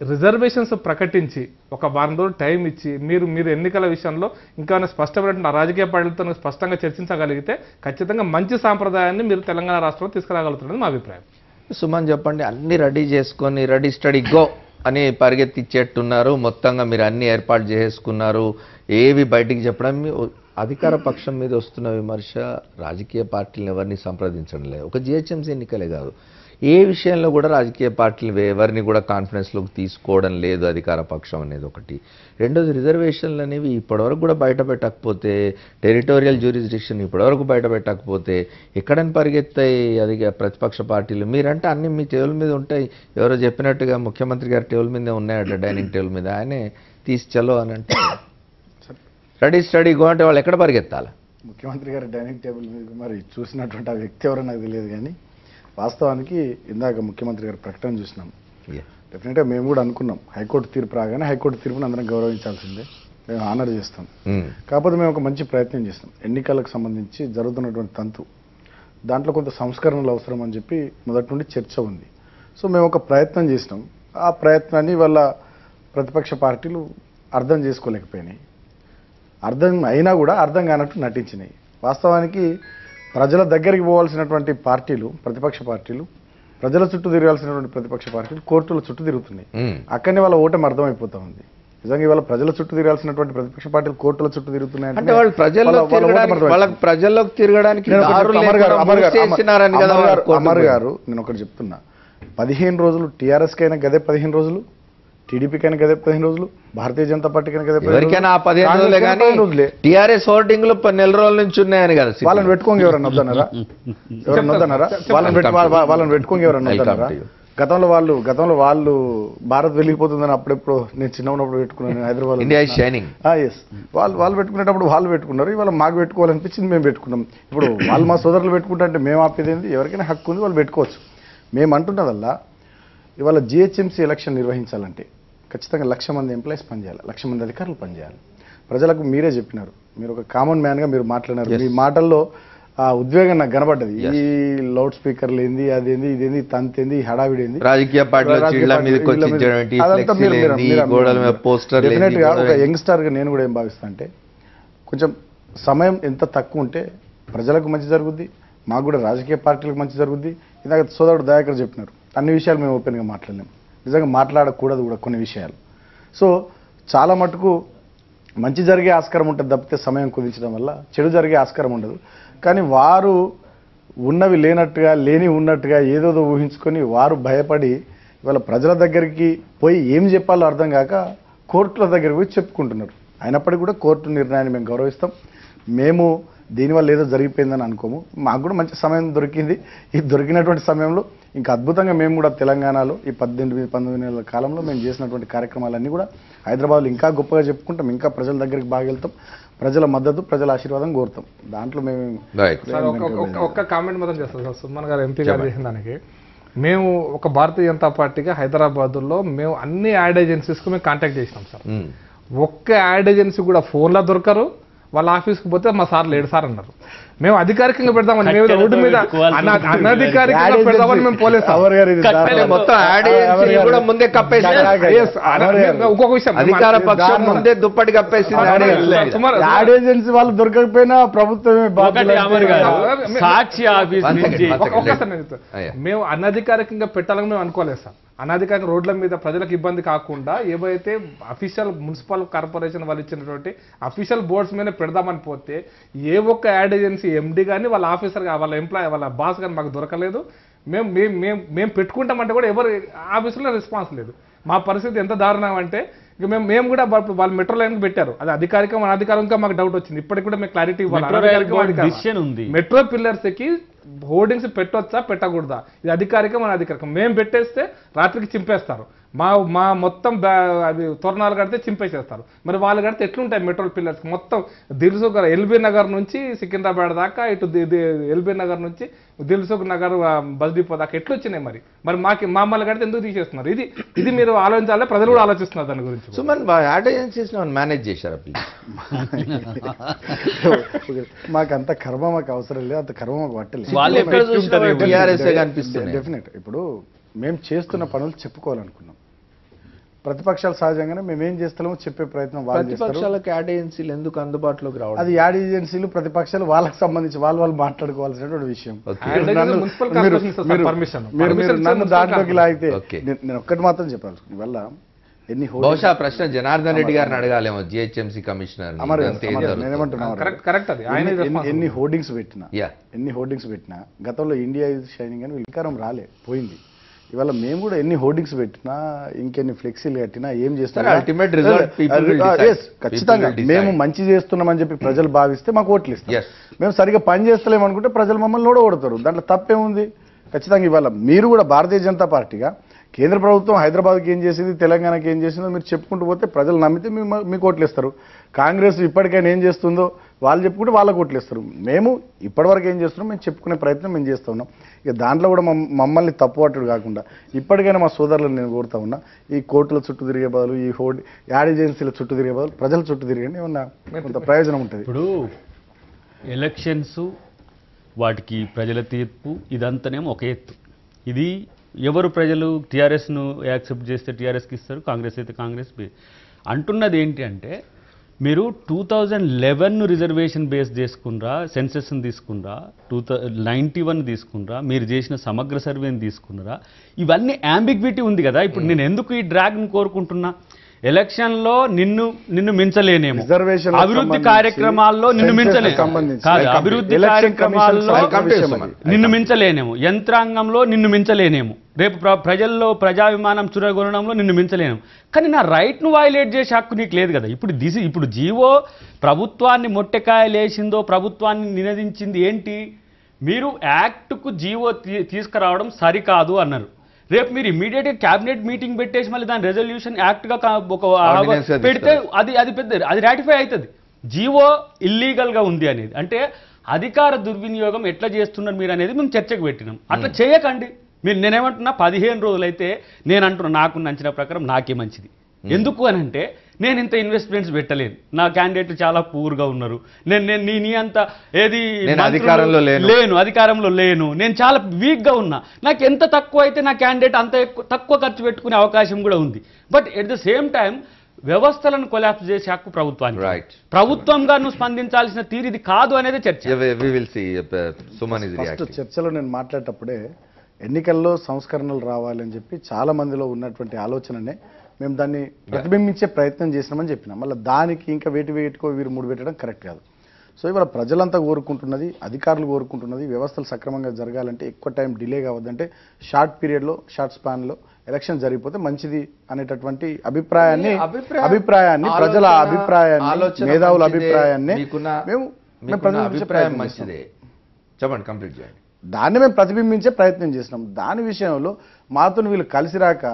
రిజర్వేషన్స్ ప్రకటించి ఒక 1 రోజులు టైం ఇచ్చి మీరు ఎన్నికల విషయంలో ఇంకా స్పష్టమైన రాజకీయ పార్టీలతో స్పష్టంగా చర్చించగలిగితే ఖచ్చితంగా మంచి సాంప్రదాయాన్ని మీరు తెలంగాణ రాష్ట్రంలో తీసుకురాగలుగుతున్నది మా అభిప్రాయం. సుమన్ చెప్పండి, అన్ని రెడీ చేసుకొని రెడీ స్టడీ గో అని పరిగెత్తిచ్చేట్టున్నారు, మొత్తంగా మీరు అన్ని ఏర్పాటు చేసుకున్నారు, ఏవి బయటికి చెప్పడం. అధికార పక్షం మీద వస్తున్న విమర్శ రాజకీయ పార్టీలను ఎవరిని సంప్రదించడం లేదు. ఒక జిహెచ్ఎంసీ ఎన్నికలే కాదు, ఏ విషయంలో కూడా రాజకీయ పార్టీలు ఎవరిని కూడా కాన్ఫిడెన్స్లోకి తీసుకోవడం లేదు అధికార పక్షం అనేది ఒకటి. రెండోది, రిజర్వేషన్లు అనేవి ఇప్పటివరకు కూడా బయట పెట్టకపోతే, టెరిటోరియల్ జ్యూరిస్డిక్షన్ ఇప్పటివరకు బయట పెట్టకపోతే ఎక్కడని పరిగెత్తాయి అది ప్రతిపక్ష పార్టీలు? మీరంటే అన్ని మీ టేబుల్ మీద ఉంటాయి, ఎవరో చెప్పినట్టుగా ముఖ్యమంత్రి గారి టేబుల్ మీదే ఉన్నాయట, డైనింగ్ టేబుల్ మీద, ఆయనే తీసి చలో అని అంటే రెడీ స్టడీ గో అంటే వాళ్ళు ఎక్కడ పరిగెత్తాలి? ముఖ్యమంత్రి గారి డైనింగ్ టేబుల్ మీద మరి చూసినటువంటి ఆ వ్యక్తి ఎవరో నాకు తెలియదు, కానీ వాస్తవానికి ఇందాక ముఖ్యమంత్రి గారి ప్రకటన చూసినాం. డెఫినెట్గా మేము కూడా అనుకున్నాం హైకోర్టు తీర్పు రాగానే హైకోర్టు తీర్పును అందరం గౌరవించాల్సిందే, మేము ఆనర్ చేస్తాం. కాకపోతే మేము ఒక మంచి ప్రయత్నం చేస్తాం. ఎన్నికలకు సంబంధించి జరుగుతున్నటువంటి తంతు దాంట్లో కొంత సంస్కరణలు అవసరం అని చెప్పి మొదటి నుండి చర్చ ఉంది. సో మేము ఒక ప్రయత్నం చేసినాం. ఆ ప్రయత్నాన్ని వాళ్ళ ప్రతిపక్ష పార్టీలు అర్థం చేసుకోలేకపోయినాయి. అర్థం అయినా కూడా అర్థం కానట్టు నటించినాయి. వాస్తవానికి ప్రజల దగ్గరికి పోవాల్సినటువంటి పార్టీలు, ప్రతిపక్ష పార్టీలు, ప్రజల చుట్టూ తిరగాల్సినటువంటి ప్రతిపక్ష పార్టీలు కోర్టుల చుట్టూ తిరుగుతున్నాయి. అక్కడనే వాళ్ళ ఓటమి అర్థమైపోతా ఉంది. నిజంగా ఇవాళ ప్రజల చుట్టూ తిరగాల్సినటువంటి ప్రతిపక్ష పార్టీలు కోర్టుల చుట్టూ తిరుగుతున్నాయి అంటే వాళ్ళు ప్రజల్లోకి తిరగడానికి అమర్ గారు నేను ఒకటి చెప్తున్నా, 15 రోజులు టీఆర్ఎస్కైనా గదే 15 రోజులు, టీడీపీకైనా గదే 15 రోజులు, భారతీయ జనతా పార్టీకైనా గదే 15 రోజులే. టీఆర్ఎస్ హోర్డింగ్లు 4 నెలల రోజుల నుంచి ఉన్నాయని కదా, వాళ్ళని పెట్టుకోండి ఎవరన్నా వద్దన్నారా? వాళ్ళని పెట్టుకోండి ఎవరన్నా వద్దన్నారా? గతంలో వాళ్ళు భారత్ వెళ్ళిపోతుందని అప్పుడెప్పుడు నేను చిన్న ఉన్నప్పుడు పెట్టుకున్నాను హైదరాబాద్. ఎస్, వాళ్ళు పెట్టుకునేటప్పుడు వాళ్ళు పెట్టుకున్నారు, ఇవాళ మాకు పెట్టుకోవాలనిపించింది మేము పెట్టుకున్నాం. ఇప్పుడు వాళ్ళు మా సోదరులు పెట్టుకుంటా అంటే మేము ఆపేదేంది? ఎవరికైనా హక్కు ఉంది, వాళ్ళు పెట్టుకోవచ్చు. మేము అంటున్నదల్లా ఇవాళ జిహెచ్ఎంసీ ఎలక్షన్ నిర్వహించాలంటే ఖచ్చితంగా 1,00,000 మంది ఎంప్లాయీస్ పనిచేయాలి, 1,00,000 మంది అధికారులు పనిచేయాలి. ప్రజలకు మీరే చెప్పినారు, మీరు ఒక కామన్ మ్యాన్గా మీరు మాట్లాడినారు. మీ మాటల్లో ఆ ఉద్వేగం నాకు కనబడ్డది. ఈ లౌడ్ స్పీకర్లు ఏంది, అదేంది, ఇదేంది, తంతేంది, హడావిడేంది, రాజకీయ డెఫినెట్గా ఒక యంగ్స్టర్గా నేను కూడా ఏం భావిస్తా అంటే కొంచెం సమయం ఎంత తక్కువ ఉంటే ప్రజలకు మంచి జరుగుద్ది, మాకు కూడా రాజకీయ పార్టీలకు మంచి జరుగుద్ది. ఇందాక సోదరుడు దయాకర్ చెప్పినారు, అన్ని విషయాలు మేము ఓపెన్గా మాట్లాడలేము, నిజంగా మాట్లాడకూడదు కూడా కొన్ని విషయాలు. సో చాలా మటుకు మంచి జరిగే ఆస్కారం ఉంటుంది తప్పితే సమయం కుదించడం వల్ల చెడు జరిగే ఆస్కారం ఉండదు. కానీ వారు ఉన్నవి లేనట్టుగా, లేని ఉన్నట్టుగా ఏదోదో ఊహించుకొని వారు భయపడి ఇవాళ ప్రజల దగ్గరికి పోయి ఏం చెప్పాలో అర్థం కాక కోర్టుల దగ్గరికి పోయి చెప్పుకుంటున్నారు. అయినప్పటికీ కూడా కోర్టు నిర్ణయాన్ని మేము గౌరవిస్తాం. మేము దీనివల్ల ఏదో జరిగిపోయిందని అనుకోము. మాకు కూడా మంచి సమయం దొరికింది. ఈ దొరికినటువంటి సమయంలో ఇంకా అద్భుతంగా మేము కూడా తెలంగాణలో ఈ 18-19 నెలల కాలంలో మేము చేసినటువంటి కార్యక్రమాలన్నీ కూడా హైదరాబాద్లో ఇంకా గొప్పగా చెప్పుకుంటాం, ఇంకా ప్రజల దగ్గరికి బాగా వెళ్తాం, ప్రజల మద్దతు, ప్రజల ఆశీర్వాదం కోరుతాం. దాంట్లో మేము ఒక్క కామెంట్ మాత్రం చేస్తాం సార్. సుమన్ గారు ఎంపీ గారు చేసిన దానికి మేము ఒక భారతీయ జనతా పార్టీగా హైదరాబాద్లో మేము అన్ని యాడ్ ఏజెన్సీస్కు మేము కాంటాక్ట్ చేసినాం సార్. ఒక్క యాడ్ ఏజెన్సీ కూడా ఫోన్లో దొరకరు, వాళ్ళ ఆఫీస్కి పోతే మా సార్ లేడు సార్ అన్నారు. మేము అధికారికంగా పెడదామని, మేము రోడ్డు మీద అనధికారికంగా పెడదామని మేము పోలేదు సార్. మొత్తం యాడ్ ఏజెన్సీ కూడా ముందే కప్పేసి ఇంకొక విషయం, అధికార పక్షం ముందే దుప్పటి కప్పేసింది. యాడ్ ఏజెన్సీ వాళ్ళు దొరకకపోయినా ప్రభుత్వమే ఒకటి అమర్ గారు, సాక్షి ఆఫీస్ నుంచి ఒక్కసారి నేను చెప్తాను. మేము అనధికారికంగా పెట్టాలని మేము అనుకోలేదు సార్. అనధికారిక రోడ్ల మీద ప్రజలకు ఇబ్బంది కాకుండా ఏవైతే అఫీషియల్ మున్సిపల్ కార్పొరేషన్ వాళ్ళు ఇచ్చినటువంటి అఫీషియల్ బోర్డ్స్ మీద పెడదామని పోతే ఏ ఒక్క యాడ్ ఏజెన్సీ ఎండి కానీ వాళ్ళ ఆఫీసర్ వాళ్ళ ఎంప్లాయ్ వాళ్ళ బాస్ కానీ మాకు దొరకలేదు. మేము పెట్టుకుంటామంటే కూడా ఎవరు ఆఫీసులో రెస్పాన్స్ లేదు. మా పరిస్థితి ఎంత దారుణం అంటే ఇక మేము కూడా వాళ్ళు మెట్రో లైన్ పెట్టారు, అది అధికారికం అనధికారికంగా మాకు డౌట్ వచ్చింది. ఇప్పటికి కూడా మేము క్లారిటీ ఇవ్వాలి. మెట్రో పిల్లర్స్ కి హోర్డింగ్స్ పెట్టొచ్చా పెట్టకూడదా, ఇది అధికారికం అనధికారికం. మేము పెట్టేస్తే రాత్రికి చింపేస్తారు, మా మొత్తం అది తోరణాలు కడితే చింపేసేస్తారు. మరి వాళ్ళు కడితే ఎట్లుంటాయి మెట్రో పిల్లర్స్ మొత్తం దిల్సుఖ్ ఎల్బీ నగర్ నుంచి సికింద్రాబాద్ దాకా, ఇటు ఎల్బీ నగర్ నుంచి దిల్సుఖ్ నగర్ బస్ డిపో దాకా ఎట్లు వచ్చినాయి. మరి మమ్మల్ని కడితే ఎందుకు తీసేస్తున్నారు? ఇది మీరు ఆలోచించాలి, ప్రజలు కూడా ఆలోచిస్తున్నారు దాని గురించి. సుమన్, యాడ్ ఏజెన్సీస్ మేనేజ్ చేశారా ప్లీజ్? మాకు అంత కర్మ మాకు అవసరం లేదు, అంత కర్మ మాకు పట్టలేదు. డెఫినెట్ ఇప్పుడు మేము చేస్తున్న పనులు చెప్పుకోవాలనుకున్నాం. ప్రతిపక్షాలు సహజంగానే మేమేం చేస్తామో చెప్పే ప్రయత్నం వాళ్ళు చేస్తారు. ప్రతిపక్షాలకు యాడ్ ఏజెన్సీలు ఎందుకు అందుబాటులోకి రావడం? అది యాడ్ ఏజెన్సీలు ప్రతిపక్షాలు వాళ్ళకి సంబంధించి వాళ్ళు మాట్లాడుకోవాల్సినటువంటి విషయం. మీరు నన్ను దాంట్లోకి లాగితే నేను ఒక్కటి మాత్రం చెప్పాలి. వల్ల ఎన్ని బహుశా ప్రశ్న జనార్దన్ రెడ్డి గారిని అడగాలేమో, జిహెచ్ఎంసీ కమిషనర్. ఎన్ని హోర్డింగ్స్ పెట్టినా గతంలో ఇండియా ఇస్ షైనింగ్ అని వికారం రాలే, పోయింది. ఇవాళ మేము కూడా ఎన్ని హోర్డింగ్స్ పెట్టినా, ఇంకెన్ని ఫ్లెక్సీలు కట్టినా ఏం చేస్తాం, ఖచ్చితంగా మేము మంచి చేస్తున్నామని చెప్పి ప్రజలు భావిస్తే మాకు ఓట్లు ఇస్తారు. మేము సరిగ్గా పని చేస్తలేమనుకుంటే ప్రజలు మమ్మల్ని ఓడగొడతారు, దాంట్లో తప్పేముంది? ఖచ్చితంగా ఇవాళ మీరు కూడా భారతీయ జనతా పార్టీగా కేంద్ర ప్రభుత్వం హైదరాబాద్కి ఏం చేసింది, తెలంగాణకి ఏం చేసిందో మీరు చెప్పుకుంటూ పోతే ప్రజలు నమ్మితే మీకు ఓట్లేస్తారు. కాంగ్రెస్ ఇప్పటికైనా ఏం చేస్తుందో వాళ్ళు చెప్పుకుంటే వాళ్ళకు ఓట్లేస్తారు. మేము ఇప్పటివరకు ఏం చేస్తున్నాం మేము చెప్పుకునే ప్రయత్నం మేము చేస్తూ ఉన్నాం. ఇక దాంట్లో కూడా మమ్మల్ని తప్పుపట్టుడు కాకుండా ఇప్పటికైనా మా సోదరులను నేను కోరుతా ఉన్నా, ఈ కోర్టుల చుట్టూ తిరిగే బదులు, ఈ యాడ్ ఏజెన్సీల చుట్టూ తిరిగే బదులు ప్రజల చుట్టూ తిరిగండి, ఏమన్నా కొంత ప్రయోజనం ఉంటుంది. ఇప్పుడు ఎలక్షన్స్, వాటికి ప్రజల తీర్పు, ఇదంతానేమో ఒక ఎత్తు. ఇది ఎవరు ప్రజలు టీఆర్ఎస్ను యాక్సెప్ట్ చేస్తే టీఆర్ఎస్కి ఇస్తారు, కాంగ్రెస్ అయితే కాంగ్రెస్ అంటున్నది ఏంటి అంటే, మీరు 2011 రిజర్వేషన్ బేస్ చేసుకున్నారా, సెన్సెస్ని తీసుకున్నారా, 91 తీసుకున్నారా, మీరు చేసిన సమగ్ర సర్వేని తీసుకున్నారా, ఇవన్నీ యాంబిగ్విటీ ఉంది కదా. ఇప్పుడు నేను ఎందుకు ఈ డ్రాగ్ను కోరుకుంటున్నా, ఎలక్షన్లో నిన్ను మించలేనేమో, అభివృద్ధి కార్యక్రమాల్లో నిన్ను మించలేము కాదు, అభివృద్ధి కార్యక్రమాల్లో నిన్ను మించలేనేమో, యంత్రాంగంలో నిన్ను మించలేనేమో, రేపు ప్రజల్లో ప్రజాభిమానం చురగొనడంలో నిన్ను మించలేను. కానీ నా రైట్ను వైలేట్ చేసే హక్కు నీకు లేదు కదా. ఇప్పుడు జీవో ప్రభుత్వాన్ని మొట్టెకాయలేసిందో, ప్రభుత్వాన్ని నినదించింది ఏంటి, మీరు యాక్ట్కు జీవో తీసుకురావడం సరికాదు అన్నారు. రేపు మీరు ఇమీడియట్గా క్యాబినెట్ మీటింగ్ పెట్టేసి మళ్ళీ దాని రెజల్యూషన్ యాక్ట్గా పెడితే అది పెద్ద అది రాటిఫై అవుతుంది. జీవో ఇల్లీగల్గా ఉంది అనేది అంటే అధికార దుర్వినియోగం ఎట్లా చేస్తున్నారు మీరు అనేది మేము చర్చకు పెట్టినాం. అట్లా చేయకండి. నేనేమంటున్నా 15 రోజులైతే నేను అంటున్నా నాకు నచ్చిన ప్రకారం నాకే మంచిది. ఎందుకు అని అంటే నేను ఇంత ఇన్వెస్ట్మెంట్స్ పెట్టలేను, నా క్యాండిడేట్ చాలా పూర్గా ఉన్నారు, నీ అంత ఏది అధికారంలో లేను, నేను చాలా వీక్గా ఉన్నా, నాకు ఎంత తక్కువ అయితే నా క్యాండిడేట్ అంత తక్కువ ఖర్చు పెట్టుకునే అవకాశం కూడా ఉంది. But at the same time వ్యవస్థలను కొలాప్స్ చేసే హక్కు ప్రభుత్వానికి, ప్రభుత్వంగా నువ్వు స్పందించాల్సిన తీరు ఇది కాదు అనేది చర్చ. చర్చలో నేను మాట్లాడేటప్పుడే ఎన్నికల్లో సంస్కరణలు రావాలని చెప్పి చాలా మందిలో ఉన్నటువంటి ఆలోచననే మేము దాన్ని ప్రతిబింబించే ప్రయత్నం చేసినామని చెప్పినాం. మళ్ళీ దానికి ఇంకా వేటుకో వీరు ముడి పెట్టడం కరెక్ట్ కాదు. సో ఇవాళ ప్రజలంతా కోరుకుంటున్నది, అధికారులు కోరుకుంటున్నది, వ్యవస్థలు సక్రమంగా జరగాలంటే ఎక్కువ టైం డిలే కావద్దంటే షార్ట్ పీరియడ్లో షార్ట్ స్పాన్లో ఎలక్షన్ జరిగిపోతే మంచిది అనేటటువంటి అభిప్రాయాన్ని ప్రజల అభిప్రాయాన్ని, మేధావుల అభిప్రాయాన్ని చెప్పండి, కంప్లీట్ చేయండి. దాన్ని మేము ప్రతిబింబించే ప్రయత్నం చేసినాం. దాని విషయంలో మాతో వీళ్ళు కలిసి రాక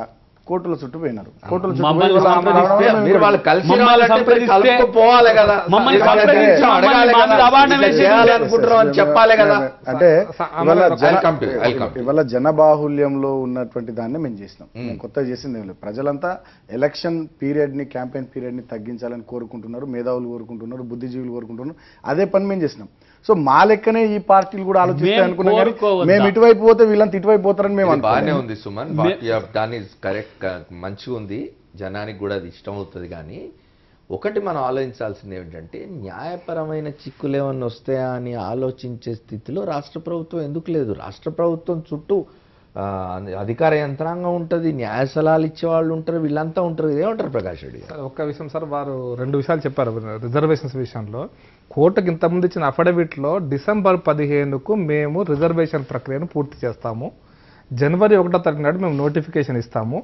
కోర్టుల చుట్టూ పోయినారు. కోర్టుల చుట్టూ మమ్మల్ని పోయి సంప్రదిస్తే మీరు వాళ్ళు కలిసి మమ్మల్ని రావాలంటే సంప్రదిస్తే కలుపుకుపోవాలి కదా, మమ్మల్ని మీరు సంప్రదించి అడగాలి మమ్మల్ని కదా, అబాండం ఇట్లా వేసేది చేయాలనుకుంటున్నాం అని చెప్పాలి కదా. అంటే I'll ఇవాళ జనబాహుల్యంలో ఉన్నటువంటి దాన్ని మేము చేసినాం. మేము కొత్తగా చేసింది ఏం లేదు. ప్రజలంతా ఎలక్షన్ పీరియడ్ ని, క్యాంపెయిన్ పీరియడ్ ని తగ్గించాలని కోరుకుంటున్నారు, మేధావులు కోరుకుంటున్నారు, బుద్ధిజీవులు కోరుకుంటున్నారు. అదే పని మేము చేసినాం. సో మా లెక్కనే ఈ పార్టీలు కూడా ఆలోచిస్తాయి అనుకున్నాం, కానీ మేము ఇటువైపు పోతే వీళ్ళంతా ఇటువైపు పోతారని మేము ఇది బాగానే అనుకున్నాం. ఉంది సుమన్, దాని కరెక్ట్, మంచిగా ఉంది, జనానికి కూడా అది ఇష్టం అవుతుంది. కానీ ఒకటి మనం ఆలోచించాల్సింది ఏమిటంటే, న్యాయపరమైన చిక్కులు ఏమన్నా వస్తాయా అని ఆలోచించే స్థితిలో రాష్ట్ర ప్రభుత్వం ఎందుకు లేదు. రాష్ట్ర ప్రభుత్వం చుట్టూ అధికార యంత్రాంగం ఉంటుంది, న్యాయ సలహాలు ఇచ్చే వాళ్ళు ఉంటారు, వీళ్ళంతా ఉంటారు. ఏమంటారు ప్రకాష్ రెడ్డి గారు? ఒక్క విషయం సార్, వారు 2 విషయాలు చెప్పారు రిజర్వేషన్స్ విషయంలో. కోర్టుకి ఇంతకుముందు ఇచ్చిన అఫిడవిట్లో డిసెంబర్ 15కు మేము రిజర్వేషన్ ప్రక్రియను పూర్తి చేస్తాము, జనవరి 1వ తారీఖు నాడు మేము నోటిఫికేషన్ ఇస్తాము,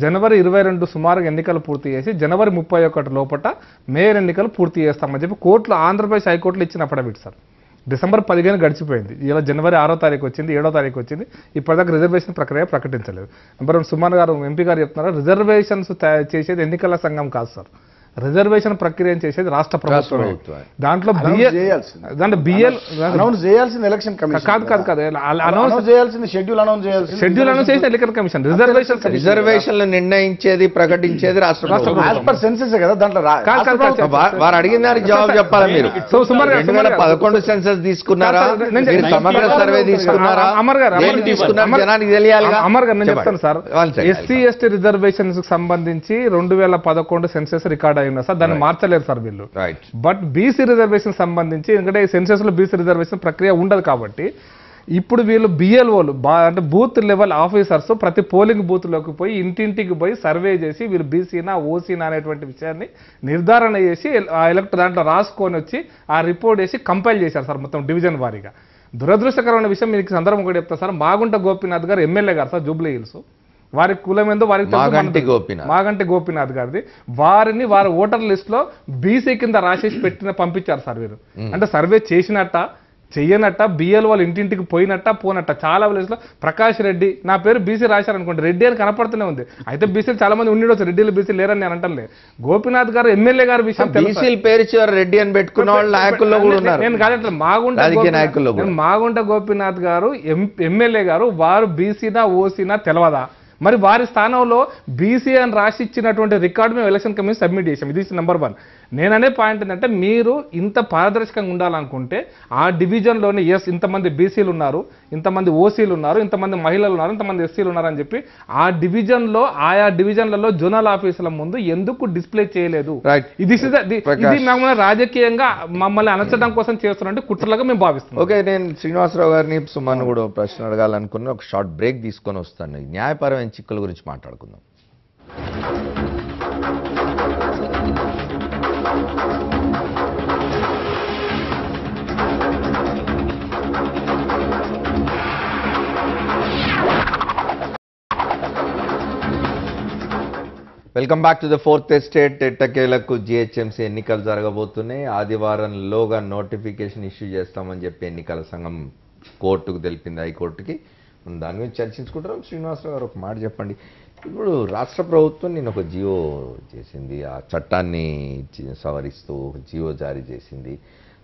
జనవరి 22 సుమారుగా ఎన్నికలు పూర్తి చేసి జనవరి 31 లోపల మేయర్ ఎన్నికలు పూర్తి చేస్తామని చెప్పి కోర్టులో, ఆంధ్రప్రదేశ్ హైకోర్టులో ఇచ్చిన అఫిడవిట్ సార్. డిసెంబర్ 15 గడిచిపోయింది, ఇలా జనవరి 6వ తారీఖు వచ్చింది, 7వ తారీఖు వచ్చింది, ఇప్పటిదాకా రిజర్వేషన్ ప్రక్రియ ప్రకటించలేదు. నెంబర్ 1 సుమన్ గారు, ఎంపీ గారు చెప్తున్నారు, రిజర్వేషన్స్ చేసేది ఎన్నికల సంఘం కాదు సార్, రిజర్వేషన్ ప్రక్రియ చేసేది రాష్ట్ర ప్రభుత్వం. దాంట్లో బిఎల్ అనౌన్స్ చేయాల్సింది ఎలక్షన్ కమిషన్ కాదు అనౌన్స్ చేయాల్సింది, షెడ్యూల్ అనౌన్స్ చేయాల్సింది ఎన్నికల కమిషన్. రిజర్వేషన్లు నిర్ణయించేది, ప్రకటించేది రాష్ట్ర ప్రభుత్వం. సెన్సెస్ కదా, దాంట్లో వారు అడిగిన దానికి జవాబు చెప్పాలి. మీరు 2011 సెన్సెస్ తీసుకున్నారా, మీరు సమగ్ర సర్వే తీసుకున్నారా, ఏం తీసుకున్నారు, జనానికి తెలియాలి. అమర్ గారు నేను చెప్తాను సార్, ఎస్సీ ఎస్టీ రిజర్వేషన్స్ కి సంబంధించి 2011 సెన్సెస్ రికార్డ్ అయింది సార్, దాన్ని మార్చలేదు సార్ వీళ్ళు. బట్ బీసీ రిజర్వేషన్ సంబంధించి, ఎందుకంటే సెన్సెస్ లో బీసీ రిజర్వేషన్ ప్రక్రియ ఉండదు కాబట్టి ఇప్పుడు వీళ్ళు బిఎల్ఓలు అంటే బూత్ లెవెల్ ఆఫీసర్స్ ప్రతి పోలింగ్ బూత్ లోకి పోయి ఇంటింటికి పోయి సర్వే చేసి వీళ్ళు బీసీనా ఓసీనా అనేటువంటి విషయాన్ని నిర్ధారణ చేసి దాంట్లో రాసుకొని వచ్చి ఆ రిపోర్ట్ వేసి కంపైల్ చేశారు సార్ మొత్తం డివిజన్ వారీగా. దురదృష్టకరమైన విషయం మీకు సందర్భం కూడా చెప్తా సార్, మాగుంట గోపీనాథ్ గారు ఎమ్మెల్యే గారు సార్, జూబ్లీ హిల్స్, వారి కులం ఏందో వారికి మాగంటి గోపీనాథ్ గారిది, వారిని వారి ఓటర్ లిస్ట్ లో బీసీ కింద రాసేసి పంపించారు సార్ వీరు. అంటే సర్వే చేసినట్ట చెయ్యనట్ట, బిఎల్ వాళ్ళు ఇంటింటికి పోనట్ట చాలా విలేజ్ లో. ప్రకాష్ రెడ్డి నా పేరు బీసీ రాశారు అనుకోండి, రెడ్డి అని కనపడుతూనే ఉంది. అయితే బీసీలు చాలా మంది ఉండివచ్చు, రెడ్డిలు బీసీ లేరని నేను అంటలే. గోపీనాథ్ గారు ఎమ్మెల్యే గారి విషయం పేరు రెడ్డి అని పెట్టుకున్న వాళ్ళు నాయకుల్లో కూడా ఉన్నారు. నేను కాదు, మాగుంట గోపీనాథ్ గారు ఎమ్మెల్యే గారు, వారు బీసీనా ఓసీనా తెలవదా? మరి వారి స్థానంలో బీసీ అని రాసిచ్చినటువంటి రికార్డు మేము ఎలక్షన్ కమిషన్ సబ్మిట్ చేసాం. ఇది నెంబర్ 1. నేననే పాయింట్ ఏంటంటే, మీరు ఇంత పారదర్శకంగా ఉండాలనుకుంటే ఆ డివిజన్లోని ఇంతమంది బీసీలు ఉన్నారు, ఇంతమంది ఓసీలు ఉన్నారు, ఇంతమంది మహిళలు ఉన్నారు, ఇంతమంది ఎస్సీలు ఉన్నారు అని చెప్పి ఆ డివిజన్లో ఆయా డివిజన్లలో జోనల్ ఆఫీసుల ముందు ఎందుకు డిస్ప్లే చేయలేదు? ఇది మమ్మల్ని రాజకీయంగా మమ్మల్ని అనర్చడం కోసం చేస్తున్నట్టు కుట్రలుగా మేము భావిస్తున్నాం. ఓకే, నేను శ్రీనివాసరావు గారిని సుమన్ కూడా ప్రశ్న అడగాలనుకున్న ఒక షార్ట్ బ్రేక్ తీసుకొని వస్తాను. న్యాయపరమైన చిక్కుల గురించి మాట్లాడుకుందాం. Welcome back to the 4th estate. ఎట్టకేలకు జిహెచ్ఎంసీ ఎన్నికలు జరగబోతున్నాయి. ఆదివారంలోగా నోటిఫికేషన్ ఇష్యూ చేస్తామని చెప్పి ఎన్నికల సంఘం కోర్టుకు తెలిపింది, హైకోర్టుకి. మనం దాని గురించి చర్చించుకుంటాం. శ్రీనివాసరావు గారు ఒక మాట చెప్పండి. ఇప్పుడు రాష్ట్ర ప్రభుత్వం నేను ఒక జియో చేసింది, ఆ చట్టాన్ని సవరిస్తూ జియో జారీ చేసింది.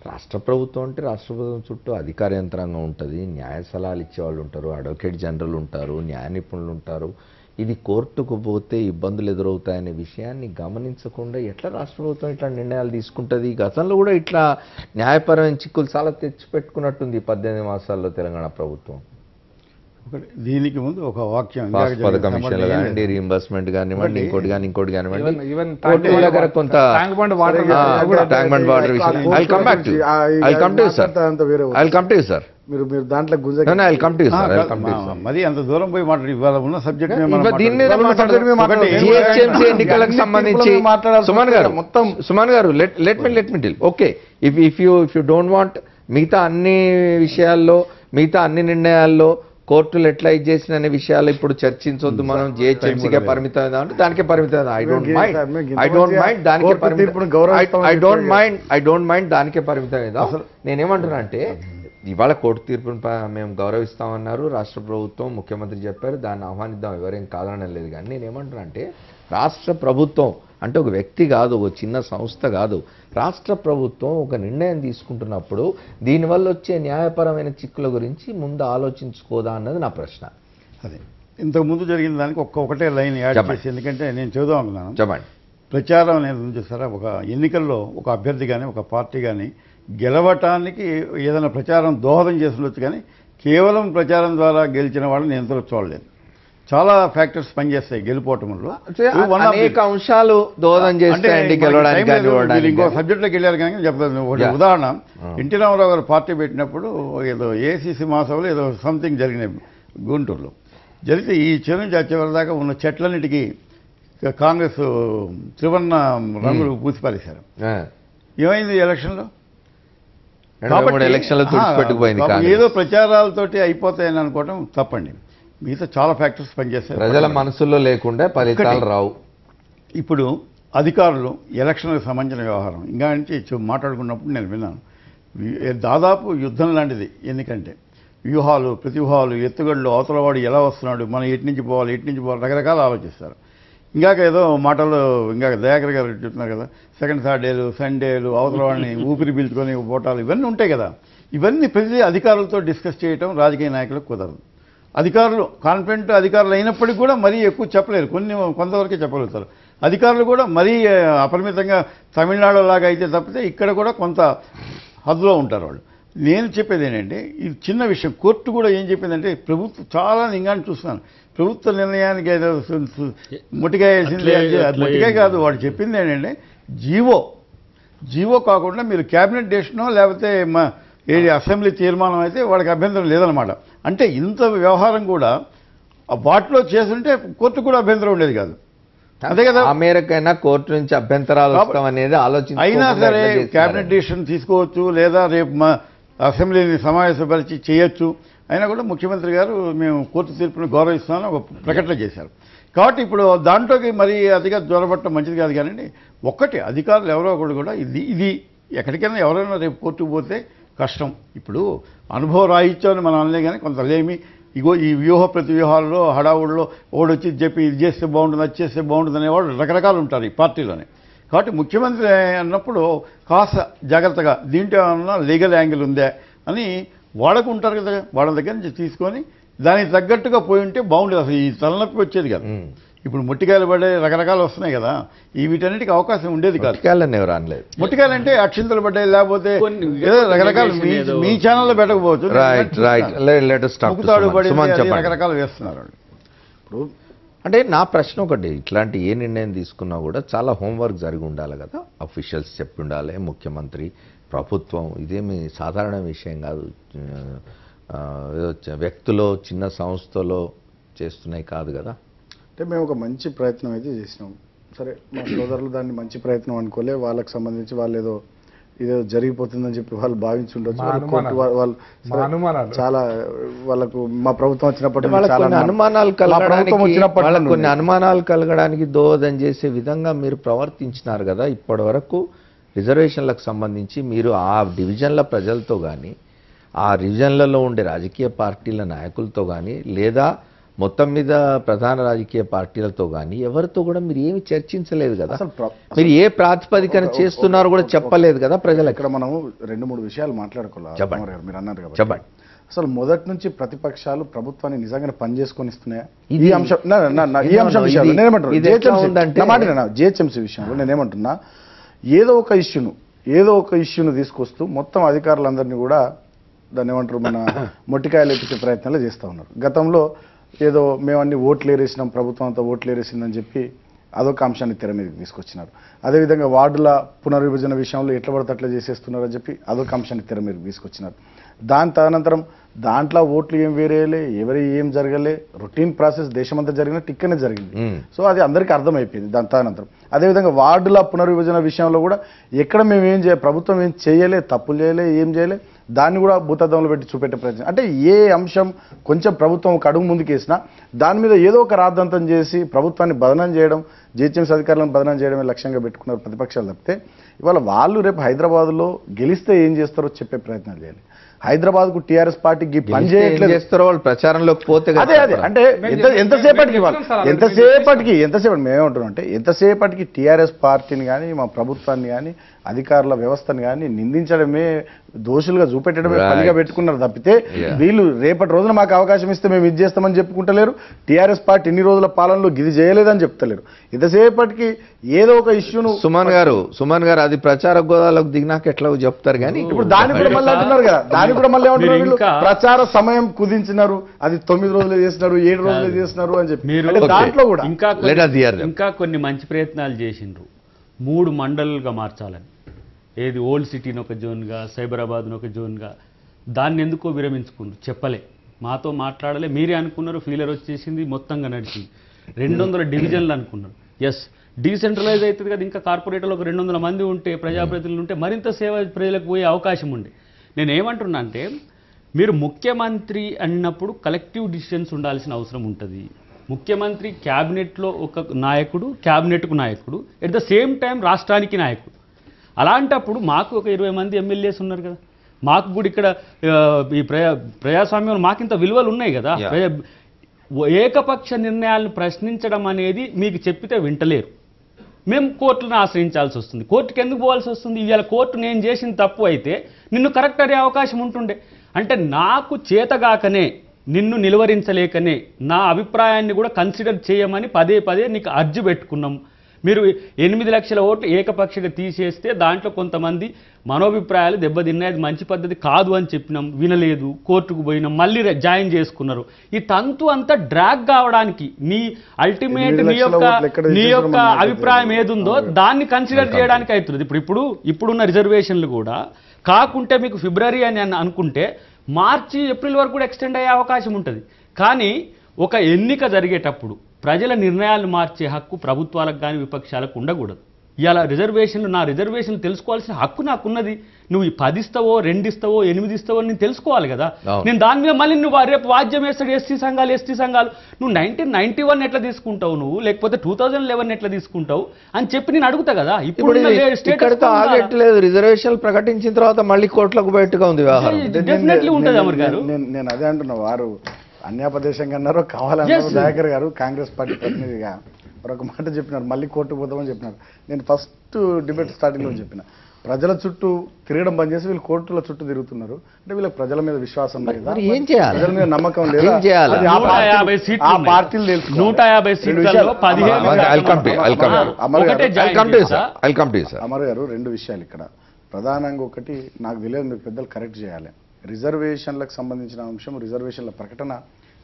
రాష్ట్ర ప్రభుత్వం అంటే రాష్ట్ర ప్రభుత్వం చుట్టూ అధికార యంత్రాంగం ఉంటుంది, న్యాయ సలహాలు ఇచ్చేవాళ్ళు ఉంటారు, అడ్వకేట్ జనరల్ ఉంటారు, న్యాయ నిపుణులు ఉంటారు. ఇది కోర్టుకు పోతే ఇబ్బందులు ఎదురవుతాయనే విషయాన్ని గమనించకుండా ఎట్లా రాష్ట్ర ప్రభుత్వం ఇట్లా నిర్ణయాలు తీసుకుంటుంది? గతంలో కూడా ఇట్లా న్యాయపరమైన చిక్కులు చాలా తెచ్చిపెట్టుకున్నట్టుంది 18 మాసాల్లో తెలంగాణ ప్రభుత్వం. దీనికి ముందు ఒక వాక్యం, కమిషన్ కానివ్వండి, రీఎంబర్స్మెంట్ కానివ్వండి, ఇంకోటి కానివ్వండి, కొంత ట్యాంక్ బండ్ వాటర్ విషయం. I'll come back to you. I'll come to you, sir. మీరు దాంట్లో మరి అంత దూరం పోయి మాట్లాడి ఇవాళ ఉన్న సబ్జెక్ట్ జిహెచ్ఎంసీ ఎన్నికలకు సంబంధించి సుమన్ గారు let me tell. Okay, if you don't want మిగతా అన్ని విషయాల్లో, మిగతా అన్ని నిర్ణయాల్లో కోర్టులు ఎట్లా ఇది చేసిన అనే విషయాలు ఇప్పుడు చర్చించొద్దు, మనం జిహెచ్ఎంసీకే పరిమితం అంటే దానికే పరిమితం. ఐ డోంట్ మైండ్ దానికే పరిమితం. నేనేమంటున్నా అంటే ఇవాళ కోర్టు తీర్పును మేము గౌరవిస్తామన్నారు రాష్ట్ర ప్రభుత్వం, ముఖ్యమంత్రి చెప్పారు, దాన్ని ఆహ్వానిద్దాం, ఎవరేం కాదనడం లేదు. కానీ నేనేమంటున్నా అంటే రాష్ట్ర ప్రభుత్వం అంటే ఒక వ్యక్తి కాదు, ఒక చిన్న సంస్థ కాదు, రాష్ట్ర ప్రభుత్వం ఒక నిర్ణయం తీసుకుంటున్నప్పుడు దీనివల్ల వచ్చే న్యాయపరమైన చిక్కుల గురించి ముందు ఆలోచించుకోదా అన్నది నా ప్రశ్న. అదే ఇంతకుముందు జరిగిన దానికి ఒకటే లైన్ యాడ్ చెప్పండి. చేసి, ఎందుకంటే నేను చెబుదాం అనుకున్నాను. చెప్పండి. ప్రచారం అనేది ఉంది చూసారా, ఒక ఎన్నికల్లో ఒక అభ్యర్థి కానీ ఒక పార్టీ కానీ గెలవటానికి ఏదైనా ప్రచారం దోహదం చేస్తుండొచ్చు, కానీ కేవలం ప్రచారం ద్వారా గెలిచిన వాళ్ళని నేను ఎంతో చూడలేదు. చాలా ఫ్యాక్టర్స్ పనిచేస్తాయి గెలుపోవటంలో. అనేక అంశాలు దోహదం చేస్తాయండి గెలవడానికి కానీ ఓడడానికి. ఇంకో సబ్జెక్ట్లోకి వెళ్ళారు కానీ చెప్తాను. ఒకటి ఉదాహరణ, ఎన్టీ రామారావు గారు పార్టీ పెట్టినప్పుడు ఏదో ఏసీసీ మహాసభలో ఏదో సంథింగ్ జరిగినాయి గుంటూరులో. జరిగితే ఈ చెరువు నుంచి వచ్చేవారి దాకా ఉన్న చెట్లన్నిటికీ కాంగ్రెస్ త్రివర్ణ రంగులు పూసిపారేశారు. ఏమైంది ఎలక్షన్లో? ఎలక్షన్లో ఏదో ప్రచారాలతోటి అయిపోతాయని అనుకోవటం తప్పండి. మిగతా చాలా ఫ్యాక్టర్స్ పనిచేస్తాయి, ప్రజల మనసుల్లో లేకుండా ఫలితాలు రావు. ఇప్పుడు అధికారులు ఎలక్షన్లకు సంబంధించిన వ్యవహారం ఇంకా నుంచి మాట్లాడుకున్నప్పుడు నేను విన్నాను, దాదాపు యుద్ధం లాంటిది. ఎందుకంటే వ్యూహాలు, ప్రతివ్యూహాలు, ఎత్తుగడలు, అవతలవాడు ఎలా వస్తున్నాడు, మనం ఎటు నుంచి పోవాలి రకరకాలు ఆలోచిస్తారు. ఇంకాక ఏదో మాటలు ఇంకాక దయాకర్ గారు చెప్తున్నారు కదా, సెకండ్ సాటర్డేలు, సండేలు, అవతల వాడిని ఊపిరి పీల్చుకొని పోటాలు, ఇవన్నీ ఉంటాయి కదా. ఇవన్నీ ప్రతి అధికారులతో డిస్కస్ చేయటం రాజకీయ నాయకులకు కుదరదు. అధికారులు కాన్ఫిడెంట్ అధికారులు అయినప్పటికీ కూడా మరీ ఎక్కువ చెప్పలేరు, కొంతవరకే చెప్పగలుగుతారు. అధికారులు కూడా మరీ అపరిమితంగా తమిళనాడు లాగా అయితే తప్పితే ఇక్కడ కూడా కొంత హద్దులో ఉంటారు వాళ్ళు. నేను చెప్పేది ఏంటంటే ఇది చిన్న విషయం. కోర్టు కూడా ఏం చెప్పిందంటే ప్రభుత్వం చాలా నింగాన్ని చూస్తున్నాను, ప్రభుత్వ నిర్ణయానికి ఏదో మొట్టికాయ వేసింది. మొట్టికాయ కాదు, వాడు చెప్పింది ఏంటంటే జీవో కాకుండా మీరు క్యాబినెట్ డెసిషనో లేకపోతే అసెంబ్లీ తీర్మానం అయితే వాడికి అభ్యంతరం లేదనమాట. అంటే ఇంత వ్యవహారం కూడా వాటిలో చేస్తుంటే కోర్టు కూడా అభ్యంతరం ఉండేది కాదు. అదే కదా, ఆ మేరకైనా కోర్టు నుంచి అభ్యంతరాలు వస్తాం అనేది ఆలోచన. అయినా సరే క్యాబినెట్ డెసిషన్ తీసుకోవచ్చు, లేదా రేపు అసెంబ్లీని సమావేశపరిచి చేయొచ్చు. అయినా కూడా ముఖ్యమంత్రి గారు మేము కోర్టు తీర్పును గౌరవిస్తామని ఒక ప్రకటన చేశారు. కాబట్టి ఇప్పుడు దాంట్లోకి మరీ అతిగా జ్వరపడటం మంచిది కాదు. కానీ ఒక్కటి, అధికారులు ఎవరో ఒకటి కూడా ఇది ఎక్కడికైనా ఎవరైనా రేపు కోర్టుకు పోతే కష్టం. ఇప్పుడు అనుభవ రాహిత్యాన్ని మనం అనలే, కానీ కొంత లేమి ఇగో ఈ వ్యూహ ప్రతి వ్యూహాల్లో హడావుడిలో ఓడొచ్చి చెప్పి ఇది చేస్తే బాగుంటుంది, అది చేస్తే బాగుంటుంది అనేవాళ్ళు రకరకాలు ఉంటారు ఈ పార్టీలోనే. కాబట్టి ముఖ్యమంత్రి అన్నప్పుడు కాస్త జాగ్రత్తగా దీంట్లో ఏమన్నా లీగల్ యాంగిల్ ఉందా అని వాళ్ళకు ఉంటారు కదా, వాళ్ళ దగ్గర నుంచి తీసుకొని దానికి తగ్గట్టుగా పోయి ఉంటే బాగుండేది. అసలు ఈ తలనొప్పి వచ్చేది కదా. ఇప్పుడు మొట్టికాయలు పడే రకరకాలు వస్తున్నాయి కదా, ఈ వీటన్నిటికీ అవకాశం ఉండేది కాదు. ఎవరు అనలేదు. మొట్టికాయలు అంటే అక్షింతలు పడ్డాయి, లేకపోతే ఏదో రకరకాలు మీ ఛానల్లో పెట్టకపోవచ్చు, రకరకాలు వేస్తున్నారు. ఇప్పుడు అంటే నా ప్రశ్న ఒకటి, ఇట్లాంటి ఏ నిర్ణయం తీసుకున్నా కూడా చాలా హోంవర్క్ జరిగి ఉండాలి కదా, అఫీషియల్స్ చెప్పి ఉండాలి, ముఖ్యమంత్రి, ప్రభుత్వం. ఇదేమి సాధారణ విషయం కాదు, వ్యక్తులో చిన్న సంస్థలో చేస్తున్నాయి కాదు కదా. అంటే మేము ఒక మంచి ప్రయత్నం అయితే చేసినాం. సరే, మా సోదరులు దాన్ని మంచి ప్రయత్నం అనుకోలే, వాళ్ళకి సంబంధించి వాళ్ళు ఏదో జరిగిపోతుందని చెప్పి వాళ్ళు భావించి ఉండొచ్చు. వాళ్ళు చాలా వాళ్ళకు మా ప్రభుత్వం వచ్చినప్పటి కొన్ని అనుమానాలు కలగడానికి దోహదం చేసే విధంగా మీరు ప్రవర్తించినారు కదా. ఇప్పటి వరకు రిజర్వేషన్లకు సంబంధించి మీరు ఆ డివిజన్ల ప్రజలతో కానీ, ఆ డివిజన్లలో ఉండే రాజకీయ పార్టీల నాయకులతో కానీ, లేదా మొత్తం మీద ప్రధాన రాజకీయ పార్టీలతో కానీ ఎవరితో కూడా మీరు ఏమి చర్చించలేదు కదా. మీరు ఏ ప్రాతిపదికన చేస్తున్నారో కూడా చెప్పలేదు కదా ప్రజలకు. ఇక్కడ మనం 2-3 విషయాలు మాట్లాడుకోవాలి. మీరు అన్నారు కదా, చెప్పండి. అసలు మొదటి నుంచి ప్రతిపక్షాలు ప్రభుత్వాన్ని నిజంగా పని చేసుకొనిస్తున్నాయా? ఈ అంశం విషయంలో నేనేమంటున్నా, జిహెచ్ఎంసీ విషయంలో నేనేమంటున్నా, ఏదో ఒక ఇష్యూను తీసుకొస్తూ మొత్తం అధికారులందరినీ కూడా దాన్ని ఏమంటారు, మన మొట్టికాయలు ఎత్తికే ప్రయత్నాలు చేస్తూ ఉన్నారు. గతంలో ఏదో మేమన్నీ ఓట్లు ఏరేసినాం, ప్రభుత్వం అంతా ఓట్లు ఏరేసిందని చెప్పి అదొక అంశాన్ని తెర మీదకి తీసుకొచ్చినారు. అదేవిధంగా వార్డుల పునర్విభజన విషయంలో ఎట్లా పడితే అట్లా చేసేస్తున్నారని చెప్పి అదొక అంశాన్ని తెర మీదకి తీసుకొచ్చినారు. దాని తదనంతరం దాంట్లో ఓట్లు ఏం వేరేయలే, ఎవరి ఏం జరగలే, రొటీన్ ప్రాసెస్ దేశమంతా జరిగిన టిక్కనే జరిగింది. సో అది అందరికీ అర్థమైపోయింది. దాని తదనంతరం అదేవిధంగా వార్డుల పునర్విభజన విషయంలో కూడా ఎక్కడ మేము ప్రభుత్వం ఏం చేయలే, తప్పులు చేయలే, ఏం చేయలే, దాన్ని కూడా భూతద్దంలో పెట్టి చూపెట్టే ప్రయత్నం. అంటే ఏ అంశం కొంచెం ప్రభుత్వం ఒక అడుగు ముందుకేసినా దాని మీద ఏదో ఒక రాద్ధాంతం చేసి ప్రభుత్వాన్ని బదనం చేయడం, జిహెచ్ఎంసీ అధికారులను బదనం చేయడమే లక్ష్యంగా పెట్టుకున్నారు ప్రతిపక్షాలు తప్పితే ఇవాళ వాళ్ళు రేపు హైదరాబాద్లో గెలిస్తే ఏం చేస్తారో చెప్పే ప్రయత్నాలు చేయాలి. హైదరాబాద్కు టీఆర్ఎస్ పార్టీకి పని ఏం చేయట్లేదు. చేస్తారో వాళ్ళు ప్రచారంలోకి పోతే కదా అదే అంటే ఎంతసేపటికి మేమేమంటున్నాం అంటే ఎంతసేపటికి టీఆర్ఎస్ పార్టీని కానీ మా ప్రభుత్వాన్ని కానీ అధికారుల వ్యవస్థను కానీ నిందించడమే, దోషులుగా చూపెట్టడమే పనిగా పెట్టుకున్నారు తప్పితే వీళ్ళు రేపటి రోజున మాకు అవకాశం ఇస్తే మేము ఇది చేస్తామని చెప్పుకుంటలేరు. టీఆర్ఎస్ పార్టీ ఇన్ని రోజుల పాలనలో గిది చేయలేదని చెప్తలేరు. ఎంతసేపటికి ఏదో ఒక ఇష్యూను సుమన్ గారు అది ప్రచార గోదాలకు దిగినాక ఎట్లా చెప్తారు కానీ ఇప్పుడు దాన్ని కూడా మళ్ళీ అంటున్నారు కదా, దాన్ని కూడా మళ్ళీ ఏమంటున్నారు వీళ్ళు, ప్రచార సమయం కుదించినారు, అది 9 రోజులే చేసినారు, 7 రోజులే చేసినారు అని చెప్పి. అంటే దాంట్లో కూడా ఇంకా కొన్ని మంచి ప్రయత్నాలు చేసిండ్రు. 3 మండలాలుగా మార్చాలని, ఏది ఓల్డ్ సిటీని ఒక జోన్గా, సైబరాబాద్ని ఒక జోన్గా. దాన్ని ఎందుకో విరమించుకుండ్రు, చెప్పలే, మాతో మాట్లాడలే. మీరే అనుకున్నారు, ఫీలర్ వచ్చేసింది, మొత్తంగా నడిచింది. 200 డివిజన్లు అనుకున్నారు. ఎస్, డీసెంట్రలైజ్ అవుతుంది కదా. ఇంకా కార్పొరేటర్లు ఒక 200 మంది ఉంటే, ప్రజాప్రతినిధులు ఉంటే మరింత సేవ ప్రజలకు పోయే అవకాశం ఉంది. నేను ఏమంటున్నా అంటే, మీరు ముఖ్యమంత్రి అన్నప్పుడు కలెక్టివ్ డిసిషన్స్ ఉండాల్సిన అవసరం ఉంటుంది. ముఖ్యమంత్రి క్యాబినెట్లో ఒక నాయకుడు, క్యాబినెట్కు నాయకుడు, ఎట్ ద సేమ్ టైం రాష్ట్రానికి నాయకుడు. అలాంటప్పుడు మాకు ఒక 20 మంది ఎమ్మెల్యేస్ ఉన్నారు కదా, మాకు కూడా ఇక్కడ ఈ ప్రజాస్వామ్యంలో మాకింత విలువలు ఉన్నాయి కదా. ఏకపక్ష నిర్ణయాలను ప్రశ్నించడం అనేది మీకు చెప్పితే వింటలేరు. మేము కోర్టులను ఆశ్రయించాల్సి వస్తుంది. కోర్టుకి ఎందుకు పోవాల్సి వస్తుంది? ఇవాళ కోర్టు నేను చేసిన తప్పు అయితే నిన్ను కరెక్ట్ అనే అవకాశం ఉంటుండే. అంటే నాకు చేతగాకనే, నిన్ను నిలువరించలేకనే నా అభిప్రాయాన్ని కూడా కన్సిడర్ చేయమని పదే నీకు అర్జీ పెట్టుకున్నాం. మీరు 8 లక్షల ఓట్లు ఏకపక్షంగా తీసేస్తే దాంట్లో కొంతమంది మనోభిప్రాయాలు దెబ్బతిన్నాయి, అది మంచి పద్ధతి కాదు అని చెప్పినాం, వినలేదు, కోర్టుకు పోయినాం, మళ్ళీ జాయిన్ చేసుకున్నారు. ఈ తంతు అంతా డ్రాగ్ కావడానికి నీ అల్టిమేట్ నీ యొక్క అభిప్రాయం ఏదుందో దాన్ని కన్సిడర్ చేయడానికి అవుతుంది. ఇప్పుడున్న రిజర్వేషన్లు కూడా కాకుంటే మీకు ఫిబ్రవరి అని అనుకుంటే మార్చి, ఏప్రిల్ వరకు కూడా ఎక్స్టెండ్ అయ్యే అవకాశం ఉంటుంది. కానీ ఒక ఎన్నిక జరిగేటప్పుడు ప్రజల నిర్ణయాలను మార్చే హక్కు ప్రభుత్వాలకు కానీ విపక్షాలకు ఉండకూడదు. ఇలా నా రిజర్వేషన్లు తెలుసుకోవాల్సిన హక్కు నాకున్నది. నువ్వు 10 ఇస్తావో, 2 ఇస్తావో, 8 ఇస్తావో నేను తెలుసుకోవాలి కదా. నేను దాని మీద మళ్ళీ నువ్వు రేపు వాద్యం వేస్తాడు ఎస్టీ సంఘాలు నువ్వు 1991 ఎట్లా తీసుకుంటావు, నువ్వు లేకపోతే 2011 ఎట్లా తీసుకుంటావు అని చెప్పి నేను అడుగుతా కదా. ఇప్పుడు రిజర్వేషన్లు ప్రకటించిన తర్వాత మళ్ళీ కోర్టులకు బయటగా ఉంది వ్యవహారం. డెఫినెట్లీ ఉంటుంది అమర్ గారు. నేను అదే అంటున్నా, వారు అన్యాపదేశంగా అన్నారు, కావాలన్నారు. దయాకర్ గారు కాంగ్రెస్ పార్టీ ప్రతినిధిగా మరొక మాట చెప్పినారు, మళ్ళీ కోర్టుకు పోతామని చెప్పినారు. నేను ఫస్ట్ డిబేట్ స్టార్టింగ్లో చెప్పిన, ప్రజల చుట్టూ తిరగడం బంద్ చేసి వీళ్ళు కోర్టుల చుట్టూ తిరుగుతున్నారు అంటే వీళ్ళకి ప్రజల మీద విశ్వాసం లేదా, ఏం చేయాలి, ప్రజల మీద నమ్మకం లేదా? 150 సీట్లు, 150 సీట్లలో 15. అమర్ గారు 2 విషయాలు ఇక్కడ ప్రధానంగా. ఒకటి నాకు తెలియదు, మీరు పెద్దలు కరెక్ట్ చేయాలి. రిజర్వేషన్లకు సంబంధించిన అంశం, రిజర్వేషన్ల ప్రకటన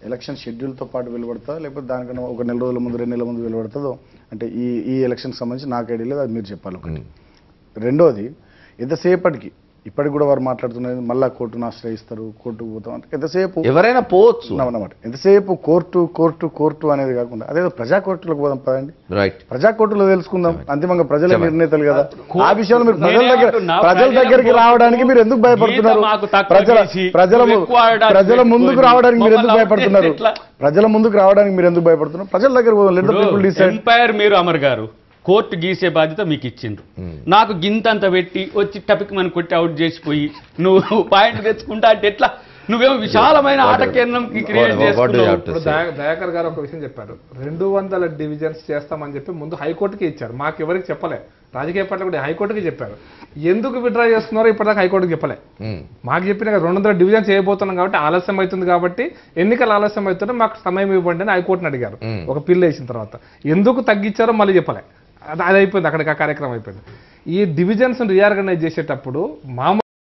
ఎలక్షన్ షెడ్యూల్తో పాటు వెలువడతా, లేకపోతే దానికన్నా ఒక 1 నెల రోజుల ముందు, 2 నెలల ముందు వెలువడుతుందో అంటే ఈ ఎలక్షన్కి సంబంధించి నాకు ఐడియా లేదు, అది మీరు చెప్పాలి ఒకటి. రెండోది, ఎంతసేపటికి ఇప్పటికి కూడా వారు మాట్లాడుతున్నది మళ్ళా కోర్టును ఆశ్రయిస్తారు, కోర్టుకు పోతాం అంటే ఎంతసేపు ఎవరైనా పోవచ్చు అన్నమాట. ఎంతసేపు కోర్టు అనేది కాకుండా అదేదో ప్రజా కోర్టులకు పోదాం పదండి, ప్రజా కోర్టులో తెలుసుకుందాం. అంతిమంగా ప్రజల నిర్ణేతలు కదా. ఆ విషయంలో మీరు ప్రజల దగ్గరికి రావడానికి మీరు ఎందుకు భయపడుతున్నారు? ప్రజల ముందుకు రావడానికి మీరు ఎందుకు భయపడుతున్నారు? ప్రజల దగ్గర పోదాం. ఎంపైర్ మీరు అమర్ గారు కోర్టు గీసే బాధ్యత మీకు ఇచ్చిండ్రు. నాకు గింతంత పెట్టి వచ్చి టపిక్ మన కొట్టి అవుట్ చేసిపోయి నువ్వు పాయింట్ తెచ్చుకుంటా అంటే ఎట్లా? నువ్వేమో విశాలమైన ఆట కేంద్రం క్రియేట్ చేసుకున్నావు. దయాకర్ గారు ఒక విషయం చెప్పారు, 200 డివిజన్స్ చేస్తామని చెప్పి ముందు హైకోర్టుకి ఇచ్చారు, మాకు ఎవరికి చెప్పలే. రాజకీయ పార్టీలు కూడా హైకోర్టుకి చెప్పారు. ఎందుకు విత్డ్రా చేస్తున్నారో ఇప్పటిదాకా హైకోర్టుకి చెప్పలే. మాకు చెప్పిన 200 డివిజన్ చేయబోతున్నాం కాబట్టి ఆలస్యం అవుతుంది, కాబట్టి ఎన్నికలు ఆలస్యం అవుతుంటే మాకు సమయం ఇవ్వండి అని హైకోర్టుని అడిగారు. ఒక పిల్లు వేసిన తర్వాత ఎందుకు తగ్గించారో మళ్ళీ చెప్పలే. అది అయిపోయింది, అక్కడికి ఆ కార్యక్రమం అయిపోయింది. ఈ డివిజన్స్ రీఆర్గనైజ్ చేసేటప్పుడు మామూలు